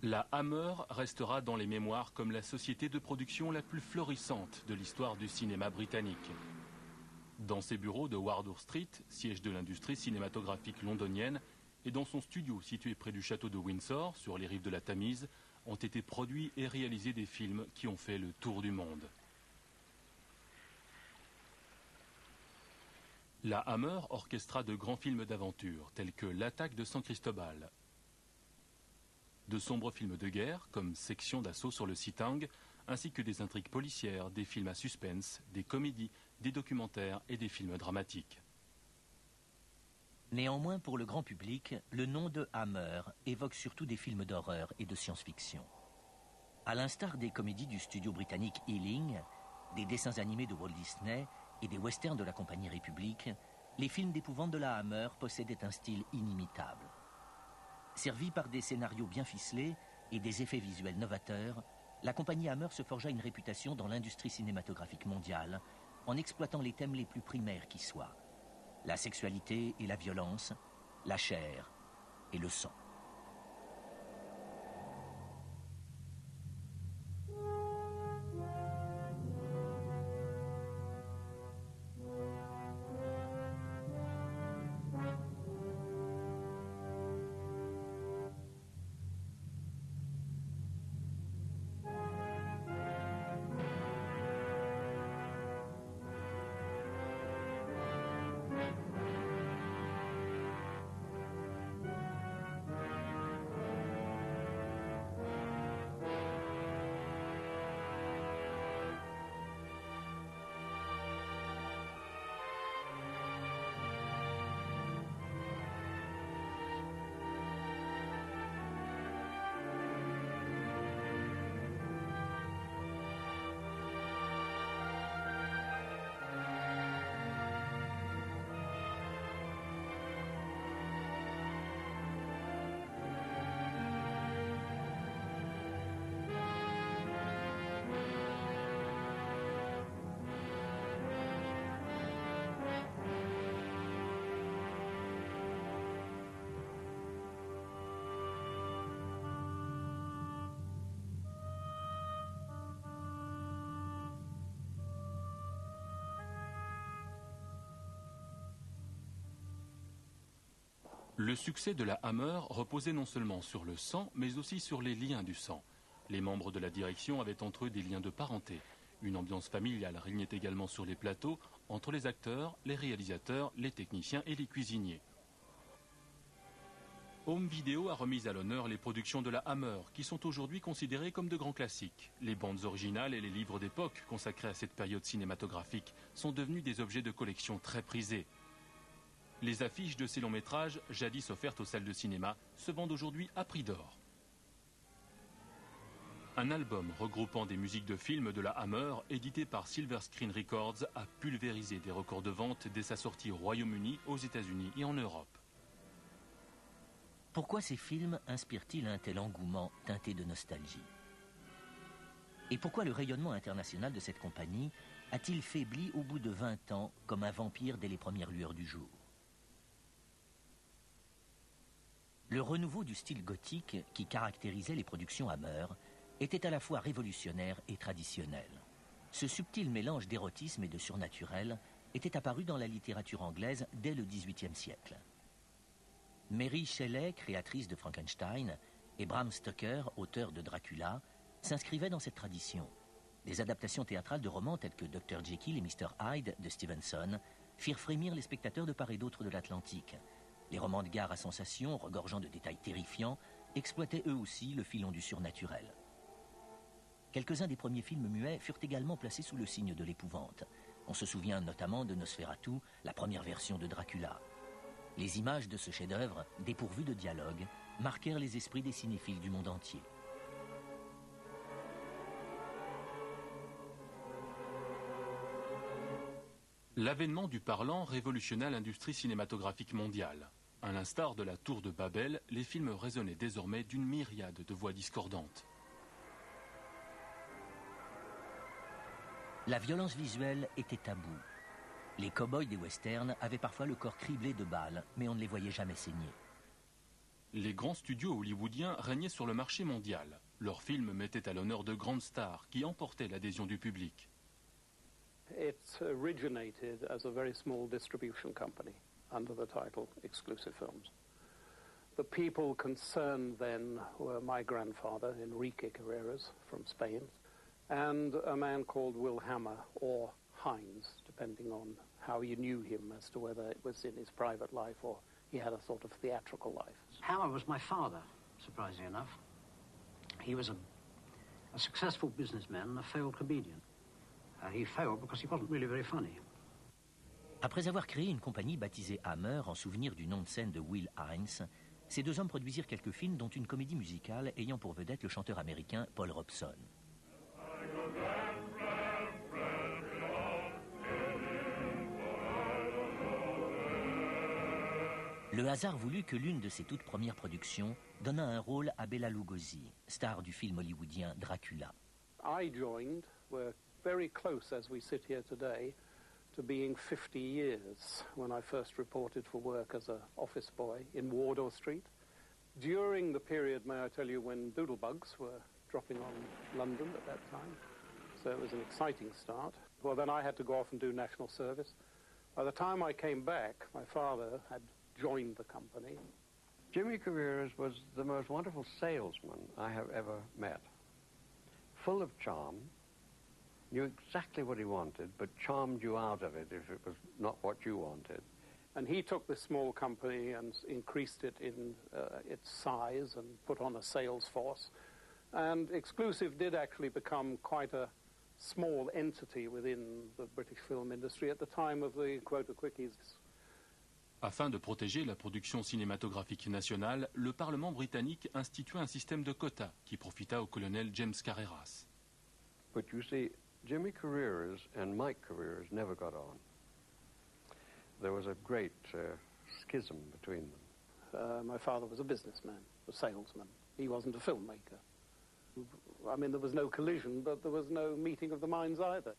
La Hammer restera dans les mémoires comme la société de production la plus florissante de l'histoire du cinéma britannique. Dans ses bureaux de Wardour Street, siège de l'industrie cinématographique londonienne, et dans son studio situé près du château de Windsor, sur les rives de la Tamise, ont été produits et réalisés des films qui ont fait le tour du monde. La Hammer orchestra de grands films d'aventure, tels que L'attaque de San Cristobal, de sombres films de guerre, comme Section d'assaut sur le Sitang, ainsi que des intrigues policières, des films à suspense, des comédies, des documentaires et des films dramatiques. Néanmoins, pour le grand public, le nom de Hammer évoque surtout des films d'horreur et de science-fiction. À l'instar des comédies du studio britannique Ealing, des dessins animés de Walt Disney et des westerns de la compagnie République, les films d'épouvante de la Hammer possédaient un style inimitable. Servis par des scénarios bien ficelés et des effets visuels novateurs, la compagnie Hammer se forgea une réputation dans l'industrie cinématographique mondiale en exploitant les thèmes les plus primaires qui soient: la sexualité et la violence, la chair et le sang. Le succès de la Hammer reposait non seulement sur le sang, mais aussi sur les liens du sang. Les membres de la direction avaient entre eux des liens de parenté. Une ambiance familiale régnait également sur les plateaux, entre les acteurs, les réalisateurs, les techniciens et les cuisiniers. Home Video a remis à l'honneur les productions de la Hammer, qui sont aujourd'hui considérées comme de grands classiques. Les bandes originales et les livres d'époque consacrés à cette période cinématographique sont devenus des objets de collection très prisés. Les affiches de ces longs métrages, jadis offertes aux salles de cinéma, se vendent aujourd'hui à prix d'or. Un album regroupant des musiques de films de la Hammer, édité par Silver Screen Records, a pulvérisé des records de vente dès sa sortie au Royaume-Uni, aux États-Unis et en Europe. Pourquoi ces films inspirent-ils un tel engouement teinté de nostalgie? Et pourquoi le rayonnement international de cette compagnie a-t-il faibli au bout de 20 ans comme un vampire dès les premières lueurs du jour? Le renouveau du style gothique qui caractérisait les productions Hammer était à la fois révolutionnaire et traditionnel. Ce subtil mélange d'érotisme et de surnaturel était apparu dans la littérature anglaise dès le XVIIIe siècle. Mary Shelley, créatrice de Frankenstein, et Bram Stoker, auteur de Dracula, s'inscrivaient dans cette tradition. Des adaptations théâtrales de romans tels que Dr. Jekyll et Mr. Hyde de Stevenson firent frémir les spectateurs de part et d'autre de l'Atlantique. Les romans de gare à sensations, regorgeant de détails terrifiants, exploitaient eux aussi le filon du surnaturel. Quelques-uns des premiers films muets furent également placés sous le signe de l'épouvante. On se souvient notamment de Nosferatu, la première version de Dracula. Les images de ce chef-d'œuvre, dépourvues de dialogue, marquèrent les esprits des cinéphiles du monde entier. L'avènement du parlant révolutionna l'industrie cinématographique mondiale. À l'instar de la Tour de Babel, les films résonnaient désormais d'une myriade de voix discordantes. La violence visuelle était taboue. Les cow-boys des westerns avaient parfois le corps criblé de balles, mais on ne les voyait jamais saigner. Les grands studios hollywoodiens régnaient sur le marché mondial. Leurs films mettaient à l'honneur de grandes stars qui emportaient l'adhésion du public. It originated as a very small distribution company under the title Exclusive Films. The people concerned then were my grandfather, Enrique Carreras, from Spain, and a man called Will Hammer, or Hines, depending on how you knew him as to whether it was in his private life or he had a sort of theatrical life. Hammer was my father, surprisingly enough. He was a successful businessman and a failed comedian. He failed because he wasn't really very funny. Après avoir créé une compagnie baptisée Hammer en souvenir du nom de scène de Will Hines, ces deux hommes produisirent quelques films dont une comédie musicale ayant pour vedette le chanteur américain Paul Robeson. Le hasard voulut que l'une de ses toutes premières productions donna un rôle à Bela Lugosi, star du film hollywoodien Dracula. I joined, we're very close as we sit here today, to being 50 years when I first reported for work as an office boy in Wardour Street. During the period, may I tell you, when doodlebugs were dropping on London at that time. So it was an exciting start. Well, then I had to go off and do national service. By the time I came back, my father had joined the company. Jimmy Carreras was the most wonderful salesman I have ever met. Full of charm, knew exactly what he wanted, but charmed you out of it if it was not what you wanted. And he took this small company and increased it in its size and put on a sales force. And Exclusive did actually become quite a small entity within the British film industry at the time of the quota quickies. Afin de protéger la production cinématographique nationale, le Parlement britannique institua un système de quotas qui profita au colonel James Carreras. But you see, Jimmy Carreras and Mike Carreras never got on. There was a great schism between them. My father was a businessman, a salesman. He wasn't a filmmaker. I mean, there was no collision, but there was no meeting of the minds either.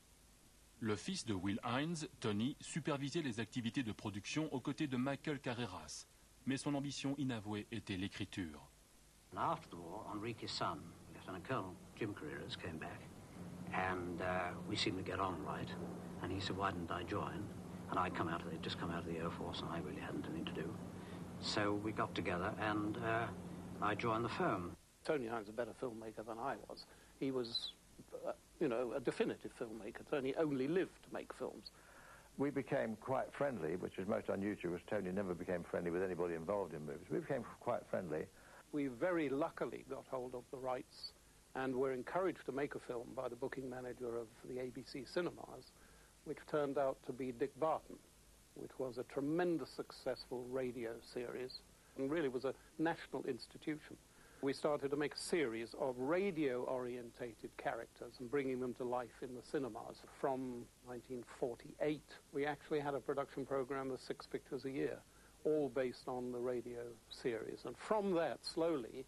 Le fils de Will Hines, Tony, supervisait les activités de production aux côtés de Michael Carreras. Mais son ambition inavouée était l'écriture. After the war, Enrique's son, Lieutenant Colonel Jim Carreras, came back, and we seemed to get on right. And he said, "Why didn't I join?" And I'd just come out of the Air Force, and I really hadn't anything to do. So we got together, and I joined the firm. Tony Hines was a better filmmaker than I was. He was, a definitive filmmaker. Tony only lived to make films. We became quite friendly, which was most unusual, because Tony never became friendly with anybody involved in movies. We became quite friendly. We very luckily got hold of the rights and were encouraged to make a film by the booking manager of the ABC Cinemas, which turned out to be Dick Barton, which was a tremendous successful radio series and really was a national institution. We started to make a series of radio-orientated characters and bringing them to life in the cinemas. From 1948, we actually had a production program of 6 pictures a year, all based on the radio series. And from that, slowly,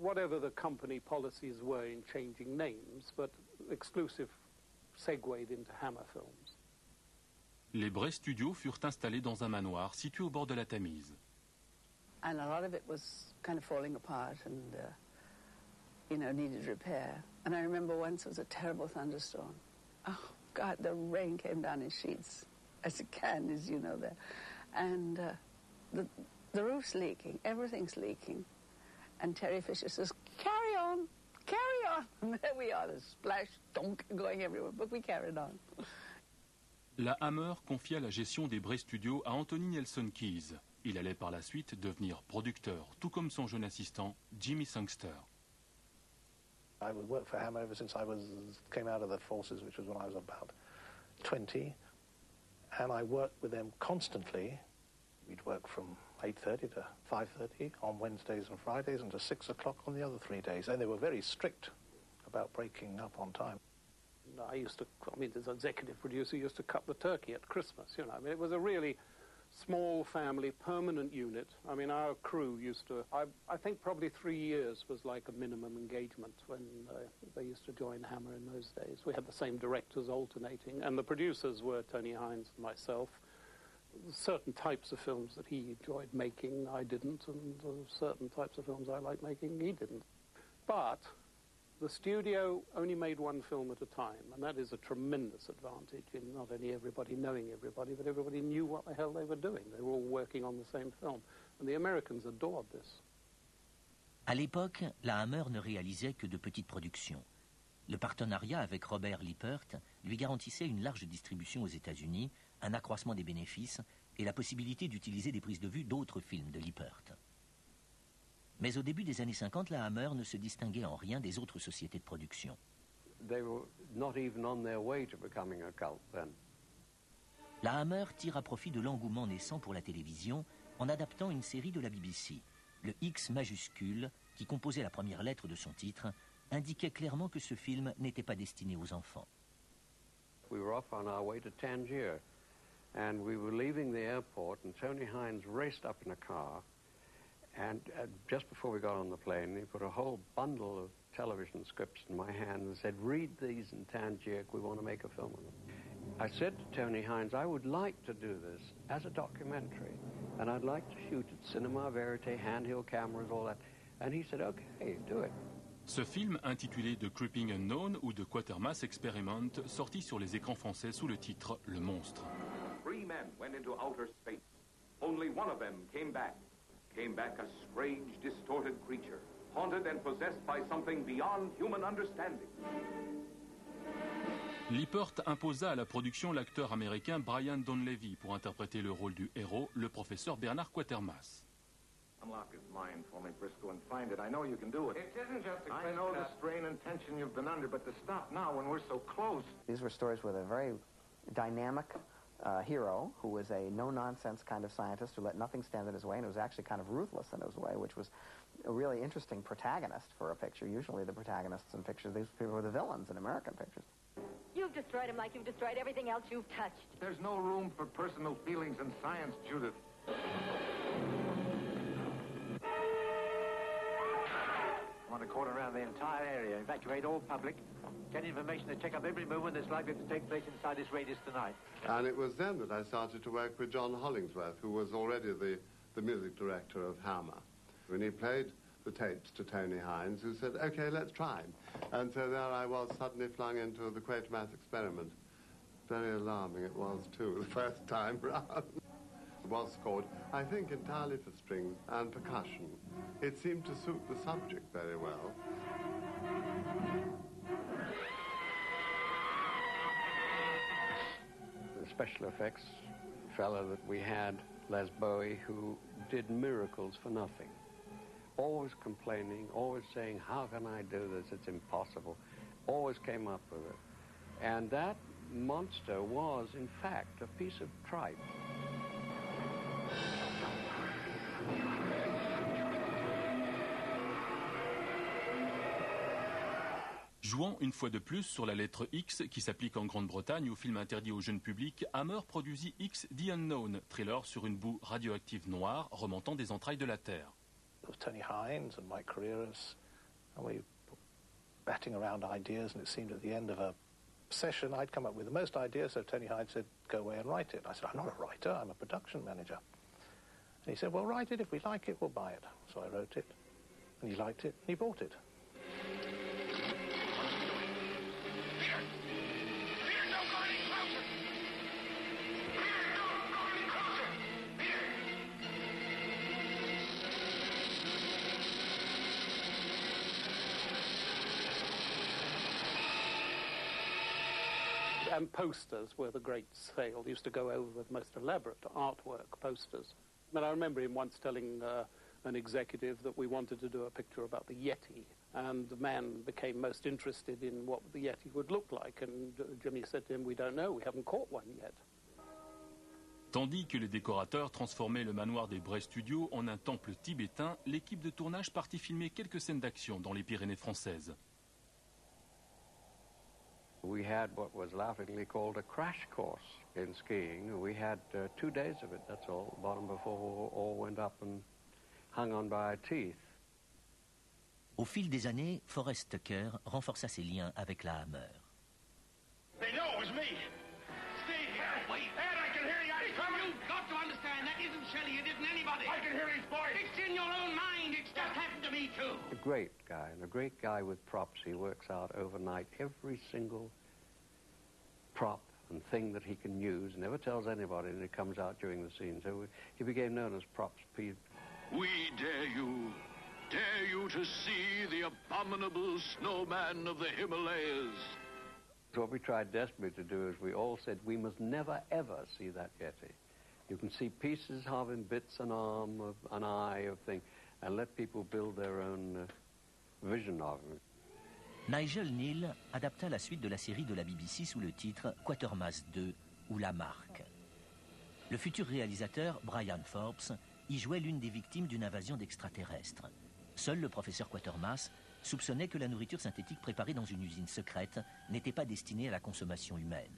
whatever the company policies were in changing names, but Exclusive segued into Hammer Films. Les Bray Studios furent installés dans un manoir situé au bord de la Tamise. And a lot of it was kind of falling apart and, needed repair. And I remember once it was a terrible thunderstorm. Oh, God, the rain came down in sheets, as it can, as you know there. And the roof's leaking, everything's leaking. And Terry Fisher says, carry on. And there we are, the splash, donk, going everywhere. But we carried on. La Hammer confia la gestion des Bray Studios à Anthony Nelson Keys. Il allait par la suite devenir producteur, tout comme son jeune assistant, Jimmy Sangster. I would work for Hammer ever since I came out of the forces, which was when I was about 20. And I worked with them constantly. We'd work from 8:30 to 5:30 on Wednesdays and Fridays and to 6 o'clock on the other 3 days. And they were very strict about breaking up on time. As executive producer, used to cut the turkey at Christmas, it was a really small family, permanent unit. Our crew used to, I think probably 3 years was like a minimum engagement when they used to join Hammer in those days. We had the same directors alternating, and the producers were Tony Hines and myself. Certain types of films that he enjoyed making, I didn't, and certain types of films I liked making, he didn't. But the studio only made one film at a time, and that is a tremendous advantage in not only everybody knowing everybody, but everybody knew what the hell they were doing. They were all working on the same film, and the Americans adored this. À l'époque, la Hammer ne réalisait que de petites productions. Le partenariat avec Robert Lippert lui garantissait une large distribution aux États-Unis, un accroissement des bénéfices et la possibilité d'utiliser des prises de vue d'autres films de Lippert. Mais au début des années 50, la Hammer ne se distinguait en rien des autres sociétés de production. They were not even on their way to becoming a cult then. La Hammer tire à profit de l'engouement naissant pour la télévision en adaptant une série de la BBC. Le X majuscule, qui composait la première lettre de son titre, indiquait clairement que ce film n'était pas destiné aux enfants. We were off on our way to Tangier, and we were leaving the airport, and Tony Hines raced up in a car, and just before we got on the plane, he put a whole bundle of television scripts in my hand and said, read these in Tangier, we want to make a film of them. I said to Tony Hines, I would like to do this as a documentary, and I'd like to shoot at Cinema Verite, handheld cameras, all that. And he said, okay, do it. Ce film, intitulé The Creeping Unknown ou The Quatermass Experiment, sorti sur les écrans français sous le titre Le Monstre. 3 men went into outer space. Only one of them came back. Came back a strange, distorted creature, haunted and possessed by something beyond human understanding. Lippert imposa à la production l'acteur américain Brian Donlevy pour interpréter le rôle du héros, le professeur Bernard Quatermass. Unlock his mind for me, Briscoe, and find it. I know you can do it. It isn't just a I know the strain and tension you've been under, but to stop now when we're so close. These were stories with a very dynamic hero who was a no-nonsense kind of scientist who let nothing stand in his way and was actually kind of ruthless in his way, which was a really interesting protagonist for a picture. Usually the protagonists in pictures, these people were the villains in American pictures. You've destroyed him like you've destroyed everything else you've touched. There's no room for personal feelings in science, Judith. I want to cordon around the entire area, evacuate all public, get information to check up every movement that's likely to take place inside this radius tonight. And it was then that I started to work with John Hollingsworth, who was already the music director of Hammer. When he played the tapes to Tony Hines, who said, okay, let's try. And so there I was, suddenly flung into the Quatermass Experiment. Very alarming it was, too, the first time round. It was scored, I think, entirely for strings and percussion. It seemed to suit the subject very well. The special effects fellow that we had, Les Bowie, who did miracles for nothing. Always complaining, always saying, how can I do this? It's impossible. Always came up with it. And that monster was, in fact, a piece of tripe. Jouant une fois de plus sur la lettre X qui s'applique en Grande-Bretagne au film interdit au jeune public, Hammer produisit X The Unknown, thriller sur une boue radioactive noire remontant des entrailles de la Terre. There was Tony Hines and Mike Carreras, and we were batting around ideas, and it seemed at the end of a session I'd come up with the most ideas, so Tony Hines said, go away and write it. I said, I'm not a writer, I'm a production manager. And he said, well, write it, if we like it, we'll buy it. So I wrote it, and he liked it, and he bought it. And posters were the great sale. They used to go over with most elaborate artwork posters. But I remember him once telling an executive that we wanted to do a picture about the Yeti, and the man became most interested in what the Yeti would look like, and Jimmy said to him, we don't know, we haven't caught one yet. Tandis que les décorateurs transformaient le manoir des Bray Studios en un temple tibétain, l'équipe de tournage partit filmer quelques scènes d'action dans les Pyrénées françaises. We had what was laughingly called a crash course in skiing. We had 2 days of it, that's all, bottom before all went up and hung on by our teeth. Au fil des années, Forrest Tucker renforça ses liens avec la Hammer. They know it was me. Steve, wait. Ed, I can hear you. You've got to body. I can hear his voice. It's in your own mind. It's just happened to me, too. A great guy, and a great guy with props. He works out overnight every single prop and thing that he can use, never tells anybody, and it comes out during the scene. So he became known as Props Pete. We dare you to see the abominable snowman of the Himalayas. What we tried desperately to do is we all said we must never, ever see that Yeti. You can see pieces of him, bits, an arm, of an eye, of thing, and let people build their own vision of him. Nigel Kneale adapta la suite de la série de la BBC sous le titre Quatermass 2 ou La Marque. Le futur réalisateur, Brian Forbes, y jouait l'une des victimes d'une invasion d'extraterrestres. Seul le professeur Quatermass soupçonnait que la nourriture synthétique préparée dans une usine secrète n'était pas destinée à la consommation humaine.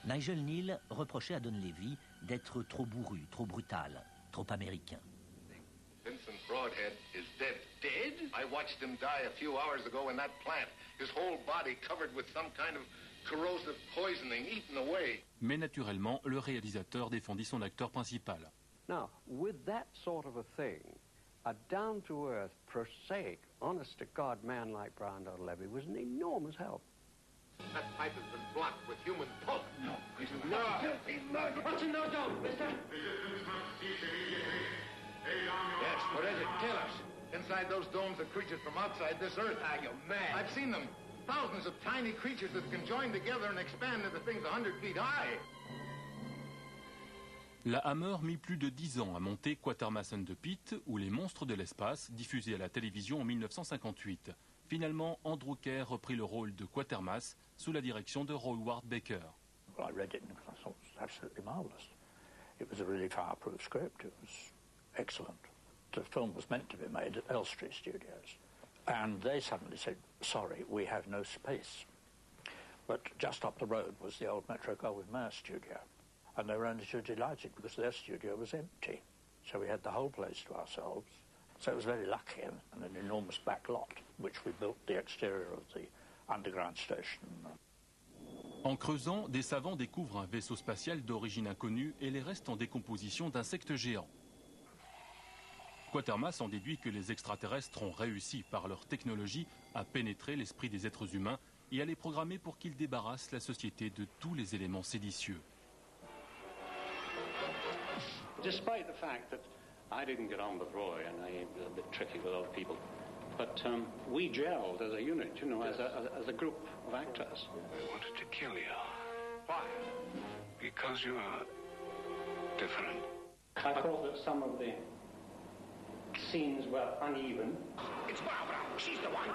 Nigel Kneale reprochait à Don Levy d'être trop bourru, trop brutal, trop américain. Vincent Broadhead is dead. Dead? I watched him die a few hours ago in that plant. His whole body covered with some kind of corrosive poisoning, eaten away. Mais naturellement, le réalisateur défendit son acteur principal. Now, with that sort of a thing, a down-to-earth, prosaic, honest-to-God man like Brian Dodd Levy was an enormous help. That pipe has been blocked with human pulp. No, it's not. Filthy murder. What's in those dogs, mister? Yes, what is it? Tell us. Inside those domes are creatures from outside this earth. Are you mad? I've seen them. Thousands of tiny creatures that can join together and expand into things 100 feet high. La Hammer mit plus de 10 ans à monter Quatermass and the Pit, ou Les Monstres de l'espace, diffusé à la télévision en 1958. Finalement, Andrew Kerr reprit le rôle de Quatermass sous la direction de Roy Ward Baker. Well, I read it and I thought it was absolutely marvellous. It was a really fireproof script. It was excellent. The film was meant to be made at Elstree Studios. And they suddenly said, sorry, we have no space. But just up the road was the old Metro-Goldwyn-Mayer studio. And they were only too delighted because their studio was empty. So we had the whole place to ourselves. So it was very lucky, and an enormous back lot, which we built the exterior of the underground station. En creusant, des savants découvrent un vaisseau spatial d'origine inconnue et les restes en décomposition d'insectes géants. Quatermass en déduit que les extraterrestres ont réussi par leur technologie à pénétrer l'esprit des êtres humains et à les programmer pour qu'ils débarrassent la société de tous les éléments séditieux. Despite the fact that I didn't get on with Roy and I was a bit tricky with other people, but we gelled as a unit, you know, as a group of actors. I wanted to kill you. Why? Because you are different. I thought that some of the scenes were uneven. It's Barbara. She's the one.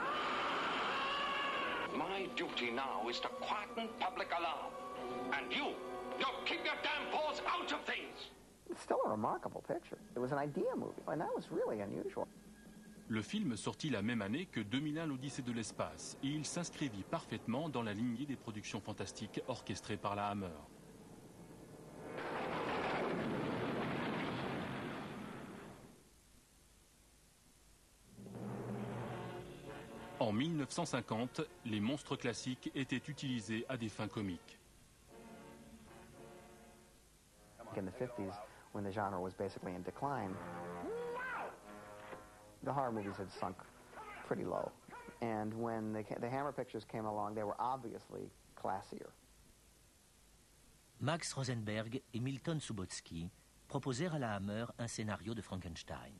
My duty now is to quieten public alarm. And you keep your damn paws out of things. It's still a remarkable picture. It was an idea movie, and that was really unusual. Le film sortit la même année que 2001 l'Odyssée de l'espace, et il s'inscrivit parfaitement dans la lignée des productions fantastiques orchestrées par la Hammer. En 1950, les monstres classiques étaient utilisés à des fins comiques. In the 50s, when the genre was basically in decline, the horror movies had sunk pretty low. And when the Hammer pictures came along, they were obviously classier. Max Rosenberg et Milton Subotsky proposèrent à la Hammer un scénario de Frankenstein.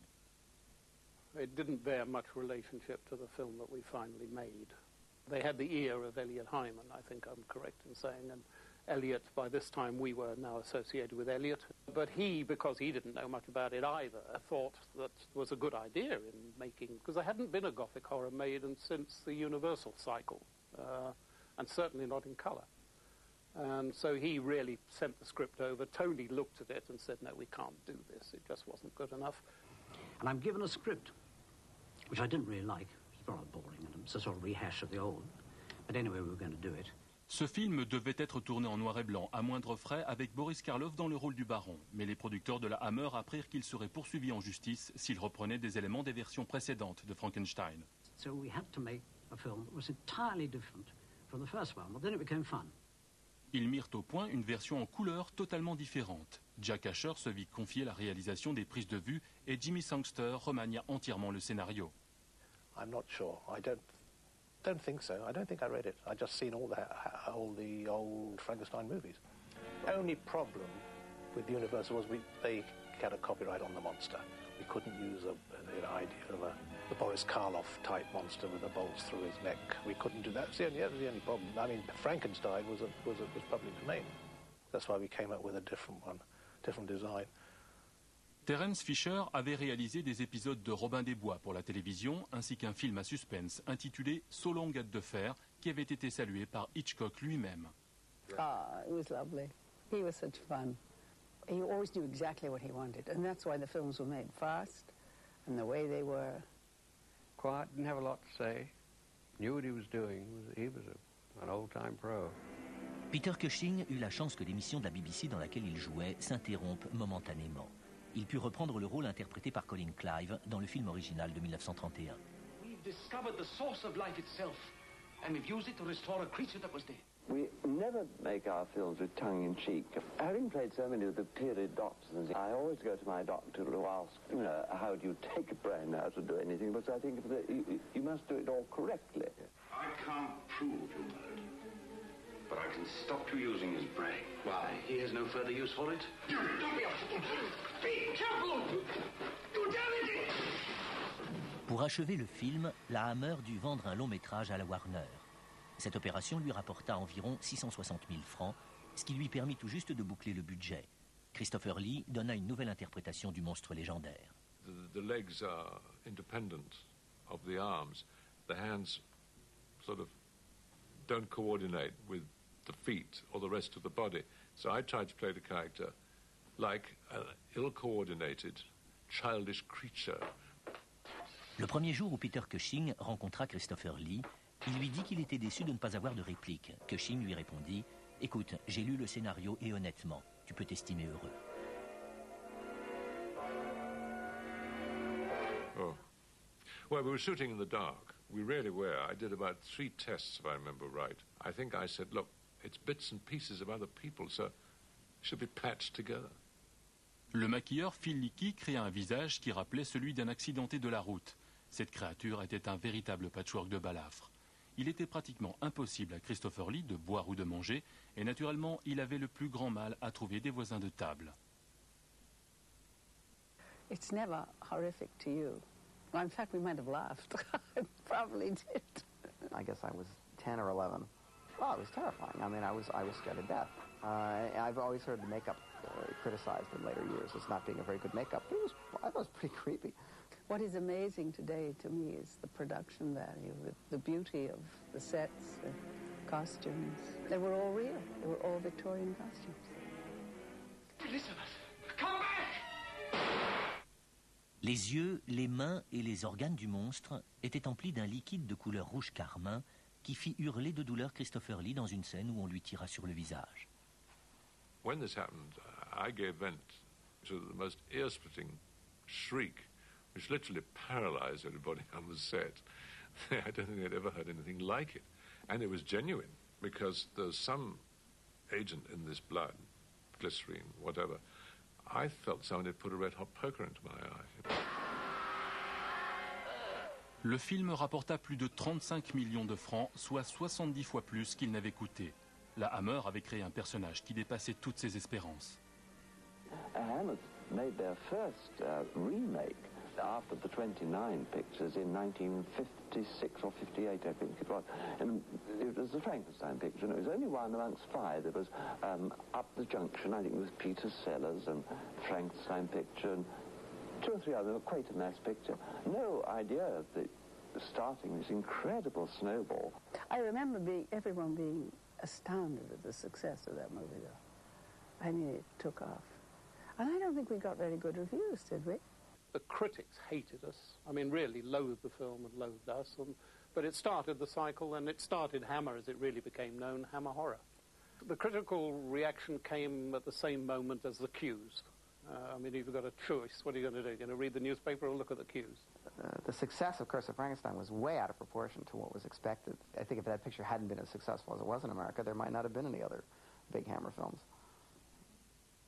It didn't bear much relationship to the film that we finally made. They had the ear of Elliot Hyman, I think I'm correct in saying, and Elliot, by this time we were now associated with Elliot, but he, because he didn't know much about it either, thought that was a good idea in making, because there hadn't been a Gothic horror made since the Universal cycle, and certainly not in colour. And so he really sent the script over. Tony looked at it and said, no, we can't do this. It just wasn't good enough. And I'm given a script, which I didn't really like. It's rather boring, and it's a sort of rehash of the old. But anyway, we were going to do it. Ce film devait être tourné en noir et blanc, à moindre frais, avec Boris Karloff dans le rôle du baron. Mais les producteurs de la Hammer apprirent qu'il serait poursuivi en justice s'il reprenait des éléments des versions précédentes de Frankenstein. So we had to make a film that was entirely different from the first one, but then it became fun. Ils mirent au point une version en couleur totalement différente. Jack Asher se vit confier la réalisation des prises de vue et Jimmy Sangster remania entièrement le scénario. I'm not sure. I don't think so. I don't think I read it. I just seen all the old Frankenstein movies. The only problem with Universal was they had a copyright on the monster. We couldn't use the idea of the Boris Karloff type monster with the bolts through his neck. We couldn't do that. That was the only problem. I mean, Frankenstein was public domain. That's why we came up with a different one, different design. Terence Fisher avait réalisé des épisodes de Robin des Bois pour la télévision, ainsi qu'un film à suspense intitulé Solon Gâte de fer, qui avait été salué par Hitchcock lui-même. Ah, it was lovely. He was such fun. He always knew exactly what he wanted, and that's why the films were made fast, and the way they were. Quiet, didn't have a lot to say. Knew what he was doing. He was an old-time pro. Peter Cushing eut la chance que l'émission de la BBC dans laquelle il jouait s'interrompe momentanément. Il put reprendre le rôle interprété par Colin Clive dans le film original de 1931. We've discovered the source of life itself, and we've used it to restore a creature that was dead. We never make our films with tongue-in-cheek. Having played so many of the period doctors, I always go to my doctor to ask, how do you take a brain now to do anything? But I think that you must do it all correctly. I can't prove you murdered, but I can stop you using his brain. Why? He has no further use for it? Don't be afraid. Be careful! You damage it! Pour achever le film, la Hammer dut vendre un long métrage à la Warner. Cette opération lui rapporta environ 660 000 francs, ce qui lui permit tout juste de boucler le budget. Christopher Lee donna une nouvelle interprétation du monstre légendaire. The legs are independent of the arms. The hands sort of don't coordinate with the feet or the rest of the body. So I tried to play the character like an ill-coordinated, childish creature. Le premier jour où Peter Cushing rencontra Christopher Lee, il lui dit qu'il était déçu de ne pas avoir de réplique. Cushing lui répondit « Écoute, j'ai lu le scénario et honnêtement, tu peux t'estimer heureux. » Oh. Well, we were shooting in the dark. We really were. I did about 3 tests, if I remember right. I think I said, look, it's bits and pieces of other people, so it should be patched together. Le maquilleur Phil Leakey créa un visage qui rappelait celui d'un accidenté de la route. Cette créature était un véritable patchwork de balafre. Il était pratiquement impossible à Christopher Lee de boire ou de manger, et naturellement, il avait le plus grand mal à trouver des voisins de table. It's never horrific to you. Well, in fact, we might have laughed. Probably did. I guess I was 10 or 11. Oh, it was terrifying. I mean, I was scared to death. I've always heard the makeup criticized in later years as not being a very good makeup. I thought it was pretty creepy. What is amazing today to me is the production value, the beauty of the sets, the costumes. They were all real. They were all Victorian costumes. Elizabeth, come back! Les yeux, les mains et les organes du monstre étaient emplis d'un liquide de couleur rouge carmin qui fit hurler de douleur Christopher Lee dans une scène où on lui tira sur le visage. When this happened, I gave vent to the most ear-splitting shriek, which literally paralyzed everybody on the set. I don't think they'd ever heard anything like it. And it was genuine, because there's some agent in this blood, glycerine, whatever. I felt someone had put a red-hot poker into my eye. Le film rapporta plus de 35 millions de francs, soit 70 fois plus qu'il n'avait coûté. La Hammer avait créé un personnage qui dépassait toutes ses espérances. Hammer made their first remake after the 29 pictures in 1956 or 58, I think it was. And it was the Frankenstein picture, and it was only one amongst 5. There was Up the Junction, I think it was Peter Sellers, and Frankenstein picture, and 2 or 3 others, a Quatermass picture. No idea of starting this incredible snowball. I remember everyone being astounded at the success of that movie, though. I mean, it took off. And I don't think we got very good reviews, did we? The critics hated us. I mean, really loathed the film and loathed us. But it started the cycle, and it started Hammer, as it really became known, Hammer Horror. The critical reaction came at the same moment as the cues. I mean, if you've got a choice, what are you going to do? You're going to read the newspaper or look at the cues? The success of Curse of Frankenstein was way out of proportion to what was expected. I think if that picture hadn't been as successful as it was in America, there might not have been any other big Hammer films.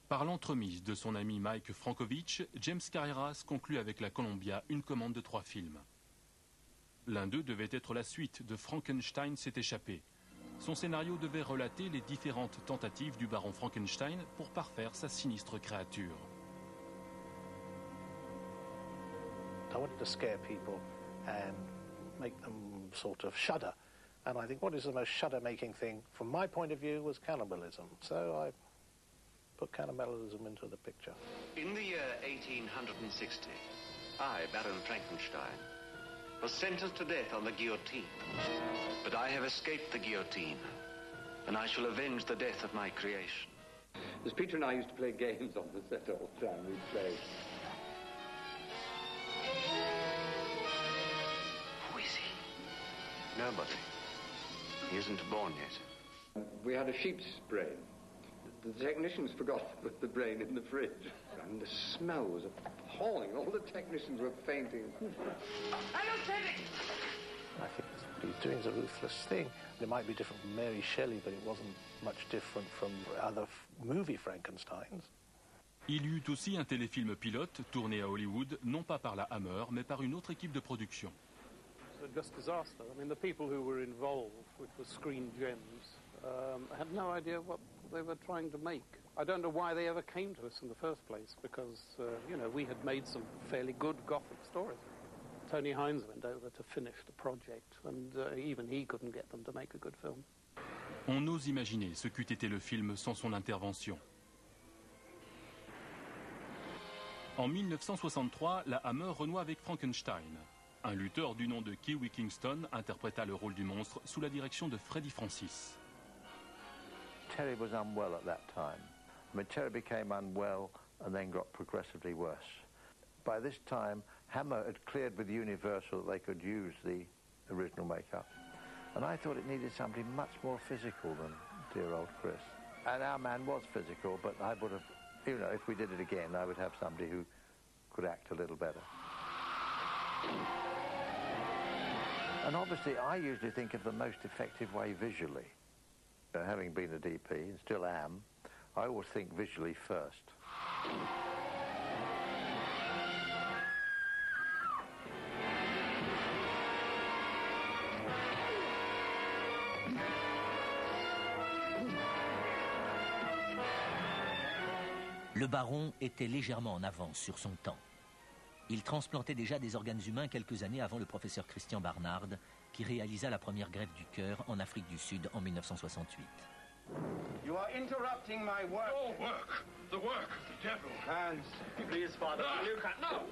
Par l'entremise de son ami Mike Frankovich, James Carreras conclut avec la Columbia une commande de 3 films. L'un d'eux devait être la suite de Frankenstein s'est échappé. Son scénario devait relater les différentes tentatives du baron Frankenstein pour parfaire sa sinistre créature. I wanted to scare people and make them sort of shudder. And I think what is the most shudder-making thing, from my point of view, was cannibalism. So I put cannibalism into the picture. In the year 1860, I, Baron Frankenstein, was sentenced to death on the guillotine. But I have escaped the guillotine, and I shall avenge the death of my creation. As Peter and I used to play games on the set all the time, we'd play. Who is he? Nobody. He isn't born yet. We had a sheep's brain. The technicians forgot to put the brain in the fridge. And the smell was appalling. All the technicians were fainting. Anesthetic! I think what he's doing is a ruthless thing. It might be different from Mary Shelley, but it wasn't much different from other movie Frankensteins. Il y eut aussi un téléfilm pilote tourné à Hollywood, non pas par la Hammer, mais par une autre équipe de production. Just disaster. I mean, the people who were involved, which was Screen Gems, had no idea what they were trying to make. I don't know why they ever came to us in the first place, because, you know, we had made some fairly good Gothic stories. Tony Hines went over to finish the project, and even he couldn't get them to make a good film. On ose imaginer ce qu'eût été le film sans son intervention. En 1963, la Hammer renoua avec Frankenstein. Un lutteur du nom de Kiwi Kingston interpréta le rôle du monstre sous la direction de Freddie Francis. Terry was unwell at that time. I mean, Terry became unwell and then got progressively worse. By this time, Hammer had cleared with Universal that they could use the original makeup. And I thought it needed somebody much more physical than dear old Chris. And our man was physical, but I would have, you know, if we did it again, I would have somebody who could act a little better. And obviously, I usually think of the most effective way visually. Having been a DP, and still am, I always think visually first. Le baron était légèrement en avance sur son temps. Il transplantait déjà des organes humains quelques années avant le professeur Christian Barnard, qui réalisa la première greffe du cœur en Afrique du Sud en 1968. You are interrupting my work. Your work. The work of the devil. Hans, please, Father. You can't. No!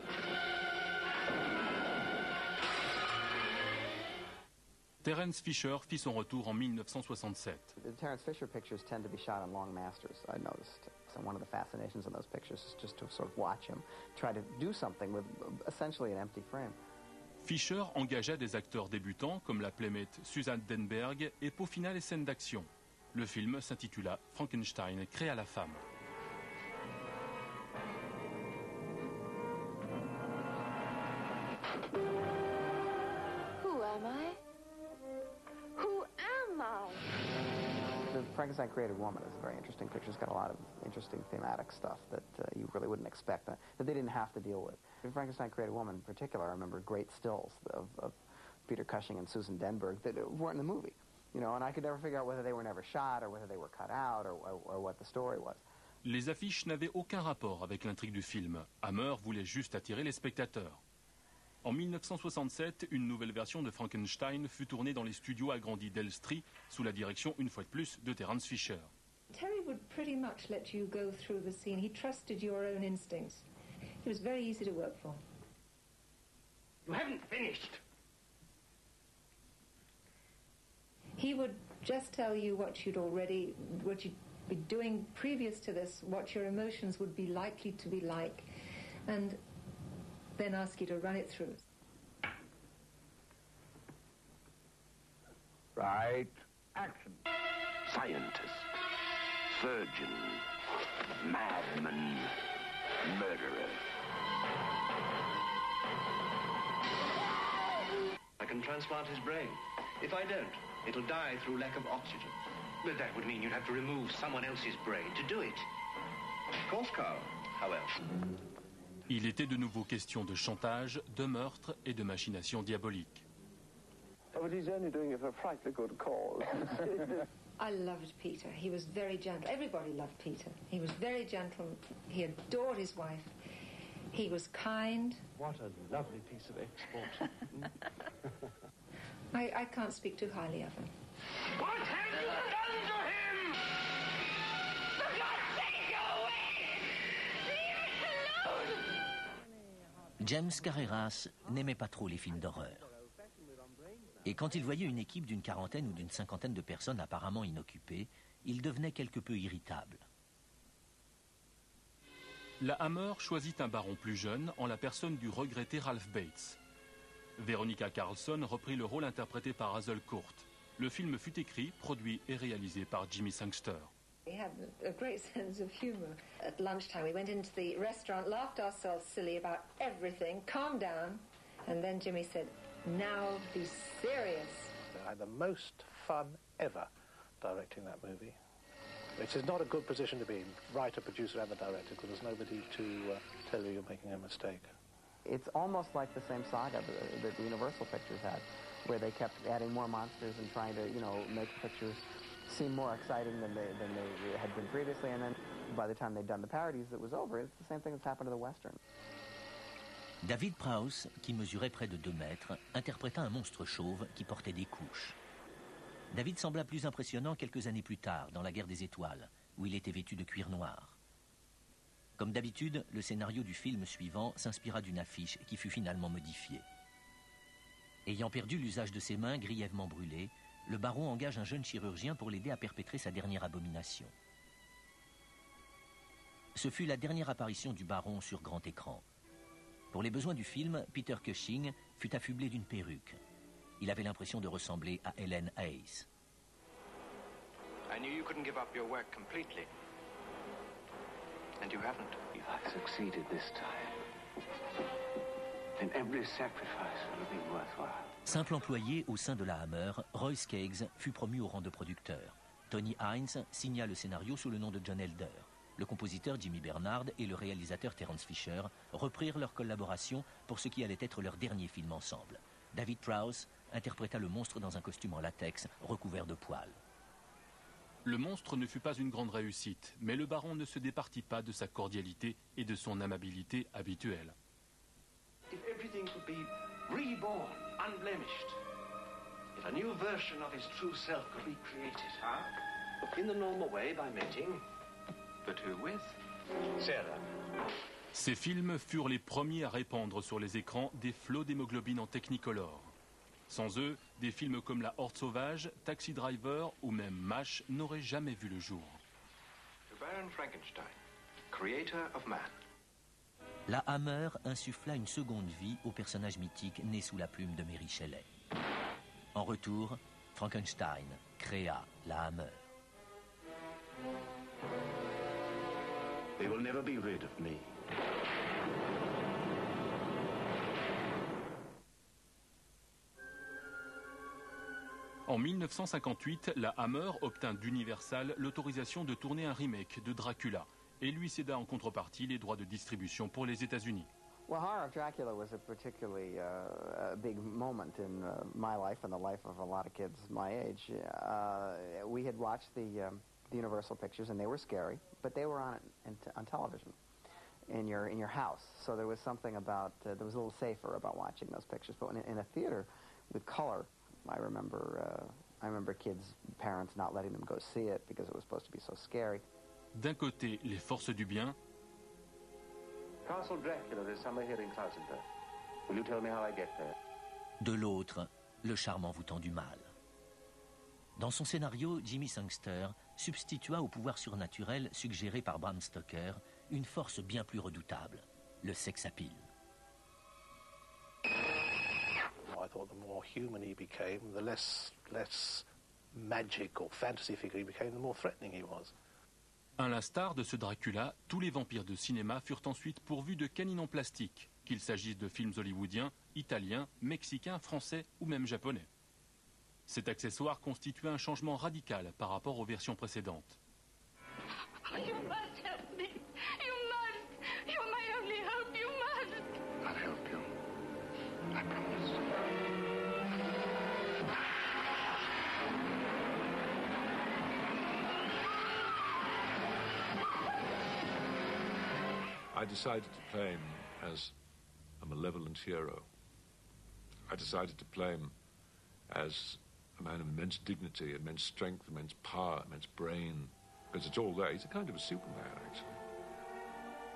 Terence Fisher fit son retour en 1967. The Terence Fisher pictures tend to be shot on long masters, I noticed. So one of the fascinations in those pictures is just to sort of watch him try to do something with essentially an empty frame. Fisher engagea des acteurs débutants comme la playmate Suzanne Denberg et peaufina les scènes d'action. Le film s'intitula Frankenstein créa la femme. Who am I? Who am I? The Frankenstein Created Woman is a very interesting picture. It's got a lot of interesting thematic stuff that you really wouldn't expect, that they didn't have to deal with. In Frankenstein Created Woman in particular, I remember great stills of Peter Cushing and Susan Denberg that weren't in the movie. You know, and I could never figure out whether they were never shot or whether they were cut out or what the story was. Les affiches n'avaient aucun rapport avec l'intrigue du film. Hammer voulait juste attirer les spectateurs. En 1967, une nouvelle version de Frankenstein fut tournée dans les studios agrandis d'Elstree sous la direction, une fois de plus, de Terence Fisher. Terry would pretty much let you go through the scene. He trusted your own instincts. He was very easy to work for. You haven't finished. He would just tell you what you'd be doing previous to this, what your emotions would be likely to be like, and then ask you to run it through. Right. Action. Scientist. Surgeon. Madman. Murderer. I can transplant his brain. If I don't, it'll die through lack of oxygen. But that would mean you'd have to remove someone else's brain to do it. Of course, Carl. However. Il était de nouveau question de chantage, de meurtre et de machination diabolique. Oh, but he's only doing it for a frightfully good cause. I loved Peter. He was very gentle. Everybody loved Peter. He was very gentle. He adored his wife. He was kind. What a lovely piece of export. I can't speak too highly of him. What have you done to him? For God's sake, go away! Leave us alone! James Carreras n'aimait pas trop les films d'horreur. Et quand il voyait une équipe d'une quarantaine ou d'une cinquantaine de personnes apparemment inoccupées, il devenait quelque peu irritable. La Hammer choisit un baron plus jeune en la personne du regretté Ralph Bates. Veronica Carlson reprit le rôle interprété par Hazel Court. Le film fut écrit, produit et réalisé par Jimmy Sangster. We had a great sense of humor. At lunchtime, we went into the restaurant, laughed ourselves silly about everything, calmed down, and then Jimmy said, "Now be serious." I had the most fun ever directing that movie, which is not a good position to be in, writer, producer, and the director, because there's nobody to tell you you're making a mistake. It's almost like the same saga that the Universal Pictures had, where they kept adding more monsters and trying to, make the pictures seem more exciting than they had been previously. And then by the time they'd done the parodies, it was over. It's the same thing that's happened to the Western. David Prowse, qui mesurait près de 2 mètres, interpréta un monstre chauve qui portait des couches. David sembla plus impressionnant quelques années plus tard, dans La Guerre des Étoiles, où il était vêtu de cuir noir. Comme d'habitude, le scénario du film suivant s'inspira d'une affiche qui fut finalement modifiée. Ayant perdu l'usage de ses mains grièvement brûlées, le baron engage un jeune chirurgien pour l'aider à perpétrer sa dernière abomination. Ce fut la dernière apparition du baron sur grand écran. Pour les besoins du film, Peter Cushing fut affublé d'une perruque. Il avait l'impression de ressembler à Helen Hayes. I knew you couldn't give up your work completely. And you haven't. If I succeeded this time, then every sacrifice will have been worthwhile. Simple employé au sein de la Hammer, Roy Skeggs fut promu au rang de producteur. Tony Hines signa le scénario sous le nom de John Elder. Le compositeur Jimmy Bernard et le réalisateur Terence Fisher reprirent leur collaboration pour ce qui allait être leur dernier film ensemble. David Prowse interpréta le monstre dans un costume en latex recouvert de poils. Le monstre ne fut pas une grande réussite, mais le baron ne se départit pas de sa cordialité et de son amabilité habituelle. If everything could be reborn, unblemished. If a new version of his true self could be created, In the normal way, by mating. But who with? Sarah. Ces films furent les premiers à répandre sur les écrans des flots d'hémoglobine en Technicolor. Sans eux, des films comme La Horde Sauvage, Taxi Driver ou même MASH n'auraient jamais vu le jour. To Baron Frankenstein, creator of man. La Hammer insuffla une seconde vie au personnage mythique né sous la plume de Mary Shelley. En retour, Frankenstein créa la Hammer. They will never be rid of me. En 1958, la Hammer obtint d'Universal l'autorisation de tourner un remake de Dracula et lui céda en contrepartie les droits de distribution pour les États-Unis. Well, Horror of Dracula was a particularly big moment in my life and the life of a lot of kids my age. We had watched the Universal pictures, and they were scary, but they were on television in your house. So there was something about that was a little safer about watching those pictures. But in a theater with color, I remember kids, parents not letting them go see it because it was supposed to be so scary. D'un côté, les forces du bien. Castle Dracula is somewhere here in Clousenburg. Will you tell me how I get there? De l'autre, le charme envoûtant du mal. Dans son scénario, Jimmy Sangster substitua au pouvoir surnaturel suggéré par Bram Stoker une force bien plus redoutable, le sex-appeal. I thought the more human he became, the less magic or fantasy figure he became, the more threatening he was. À l'instar de ce Dracula, tous les vampires de cinéma furent ensuite pourvus de canines en plastique, qu'il s'agisse de films hollywoodiens, italiens, mexicains, français ou même japonais. Cet accessoire constitue un changement radical par rapport aux versions précédentes. You must help me. You must. You're my only hope. You must. I'll help you. I promise. I decided to play him as a malevolent hero. I decided to play him as a man of immense dignity, immense strength, immense power, immense brain, because it's all there. He's a kind of a Superman, actually.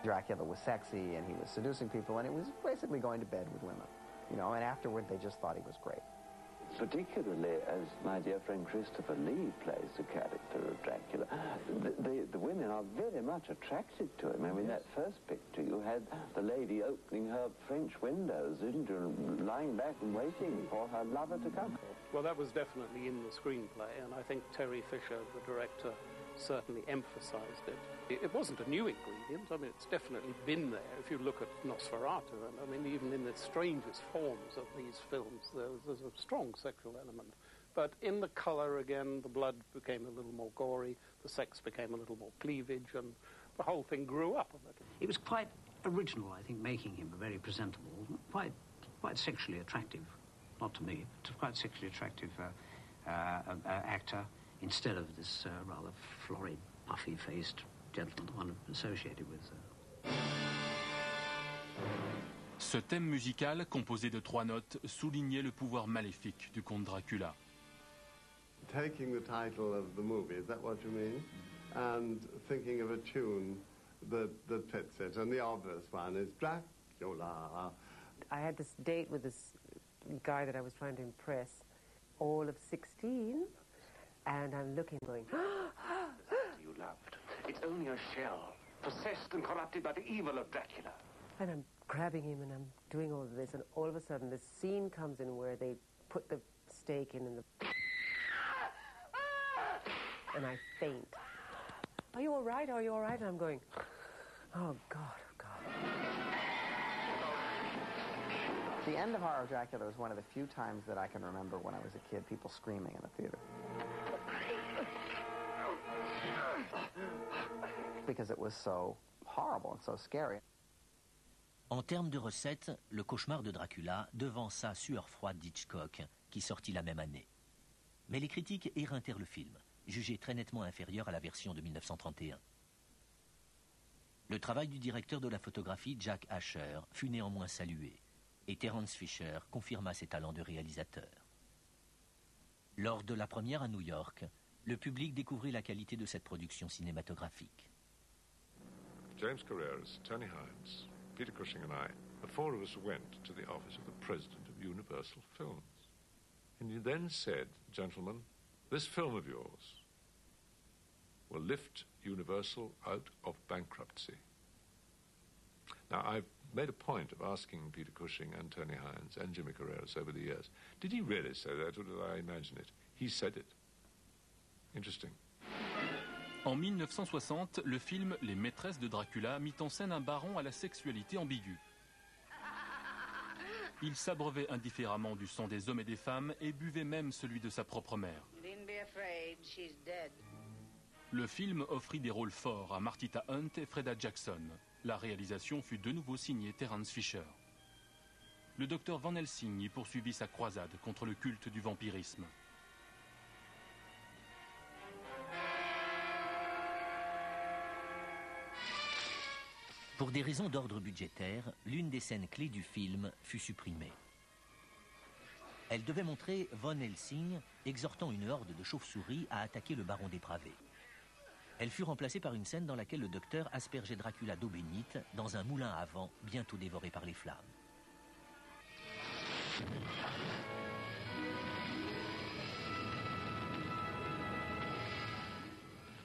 Dracula was sexy, and he was seducing people, and he was basically going to bed with women. You know, and afterward they just thought he was great. Particularly as my dear friend Christopher Lee plays the character of Dracula, the women are very much attracted to him. I mean, that first picture, you had the lady opening her French windows, lying back and waiting for her lover to come. Well, that was definitely in the screenplay, and I think Terry Fisher, the director, certainly emphasized it. It wasn't a new ingredient. I mean, it's definitely been there. If you look at Nosferatu, and I mean, even in the strangest forms of these films, there's a strong sexual element. But in the color, again, the blood became a little more gory, the sex became a little more cleavage, and the whole thing grew up a little. It was quite original, I think, making him a very presentable, quite sexually attractive, not to me, but quite sexually attractive actor, instead of this rather florid, puffy-faced gentleman, the one associated with. Ce thème musical, composé de 3 notes, soulignait le pouvoir maléfique du comte Dracula. Taking the title of the movie, is that what you mean? And thinking of a tune that fits it, and the obvious one is Dracula. I had this date with this guy that I was trying to impress, all of 16, and I'm looking, going, You loved. It's only a shell, possessed and corrupted by the evil of Dracula. and I'm grabbing him and I'm doing all of this, and all of a sudden this scene comes in where they put the stake in and and I faint. Are you all right? Are you all right? And I'm going, oh God, oh God. The end of Horror of Dracula was one of the few times that I can remember when I was a kid, people screaming in the theater. Because it was so horrible and so scary. En termes de recettes, Le Cauchemar de Dracula devança Sueur froide d'Hitchcock, qui sortit la même année. Mais les critiques éreintèrent le film, jugé très nettement inférieur à la version de 1931. Le travail du directeur de la photographie, Jack Asher, fut néanmoins salué, et Terence Fisher confirma ses talents de réalisateur. Lors de la première à New York, le public découvrit la qualité de cette production cinématographique. James Carreras, Tony Hines, Peter Cushing and I, the 4 of us went to the office of the president of Universal Films. And he then said, gentlemen, this film of yours will lift Universal out of bankruptcy. Now, I've made a point of asking Peter Cushing and Tony Hines and Jimmy Carreras over the years, did he really say that, or did I imagine it? He said it. Interesting. En 1960, le film Les Maîtresses de Dracula mit en scène un baron à la sexualité ambiguë. Il s'abreuvait indifféremment du sang des hommes et des femmes et buvait même celui de sa propre mère. Le film offrit des rôles forts à Martita Hunt et Freda Jackson. La réalisation fut de nouveau signée Terence Fisher. Le docteur Van Helsing y poursuivit sa croisade contre le culte du vampirisme. Pour des raisons d'ordre budgétaire, l'une des scènes clés du film fut supprimée. Elle devait montrer Van Helsing exhortant une horde de chauves-souris à attaquer le baron dépravé. Elle fut remplacée par une scène dans laquelle le docteur aspergeait Dracula d'eau bénite dans un moulin à vent bientôt dévoré par les flammes.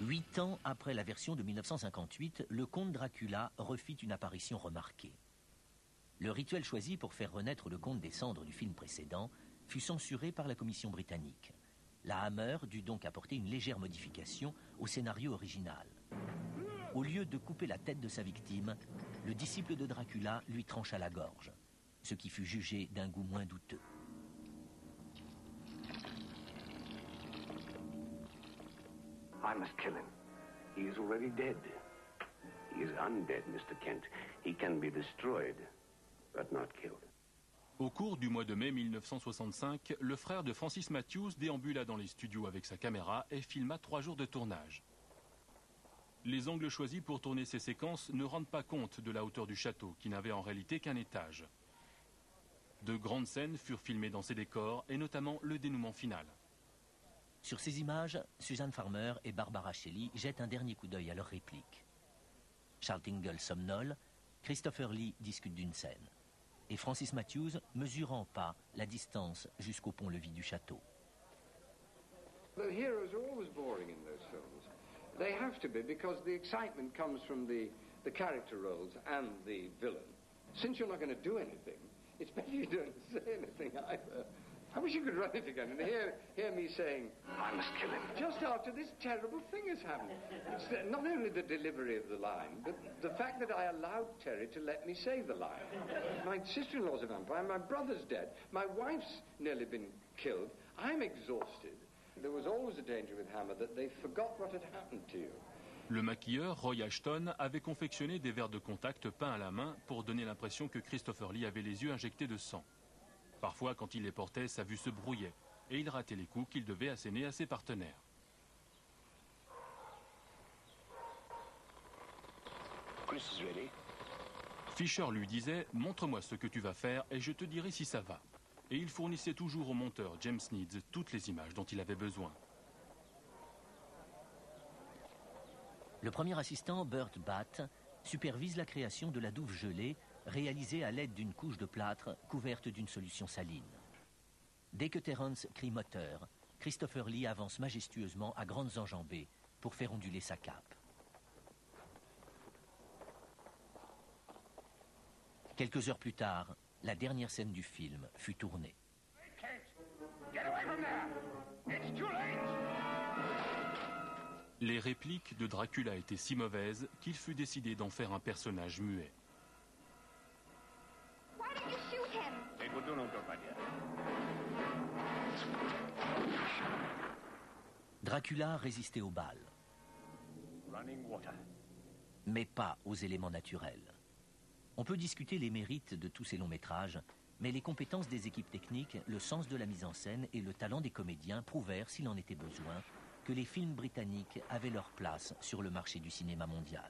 Huit ans après la version de 1958, le comte Dracula refit une apparition remarquée. Le rituel choisi pour faire renaître le comte des cendres du film précédent fut censuré par la commission britannique. La Hammer dut donc apporter une légère modification au scénario original. Au lieu de couper la tête de sa victime, le disciple de Dracula lui trancha la gorge, ce qui fut jugé d'un goût moins douteux. I must kill him. He is already dead. He is undead, Mr. Kent. He can be destroyed, but not killed. Au cours du mois de mai 1965, le frère de Francis Matthews déambula dans les studios avec sa caméra et filma 3 jours de tournage. Les angles choisis pour tourner ces séquences ne rendent pas compte de la hauteur du château, qui n'avait en réalité qu'un étage. De grandes scènes furent filmées dans ces décors, et notamment le dénouement final. Sur ces images, Suzanne Farmer et Barbara Shelley jettent un dernier coup d'œil à leurs répliques. Charles Tingle somnole, Christopher Lee discute d'une scène. Et Francis Matthews mesurant pas la distance jusqu'au pont-levis du château. The heroes are always boring in those films. They have to be because the excitement comes from the character roles and the villain. Since you're not going to do anything, it's better you don't say anything either. I wish you could run it again and hear me saying, I must kill him, just after this terrible thing has happened. It's not only the delivery of the line, but the fact that I allowed Terry to let me say the line. My sister-in-law's a vampire, my brother's dead, my wife's nearly been killed, I'm exhausted. There was always a danger with Hammer that they forgot what had happened to you. Le maquilleur, Roy Ashton, avait confectionné des verres de contact peints à la main pour donner l'impression que Christopher Lee avait les yeux injectés de sang. Parfois, quand il les portait, sa vue se brouillait et il ratait les coups qu'il devait asséner à ses partenaires. Chris is ready. Fisher lui disait « Montre-moi ce que tu vas faire et je te dirai si ça va ». Et il fournissait toujours au monteur James Needs toutes les images dont il avait besoin. Le premier assistant, Burt Batt, supervise la création de la douve gelée réalisée à l'aide d'une couche de plâtre couverte d'une solution saline. Dès que Terence crie moteur, Christopher Lee avance majestueusement à grandes enjambées pour faire onduler sa cape. Quelques heures plus tard, la dernière scène du film fut tournée. Les répliques de Dracula étaient si mauvaises qu'il fut décidé d'en faire un personnage muet. It will do no good, my dear. Dracula résistait aux balles, Running water. mais pas aux éléments naturels. On peut discuter les mérites de tous ces longs métrages, mais les compétences des équipes techniques, le sens de la mise en scène et le talent des comédiens prouvèrent, s'il en était besoin, que les films britanniques avaient leur place sur le marché du cinéma mondial.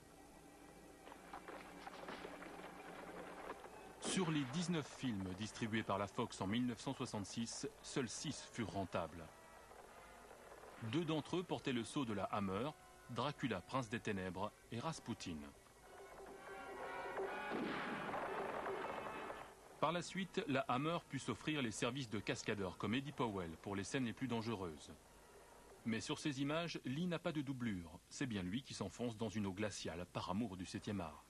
Sur les 19 films distribués par la Fox en 1966, seuls 6 furent rentables. 2 d'entre eux portaient le sceau de la Hammer, Dracula, Prince des Ténèbres et Rasputin. Par la suite, la Hammer put s'offrir les services de cascadeur comme Eddie Powell pour les scènes les plus dangereuses. Mais sur ces images, Lee n'a pas de doublure. C'est bien lui qui s'enfonce dans une eau glaciale par amour du 7e art.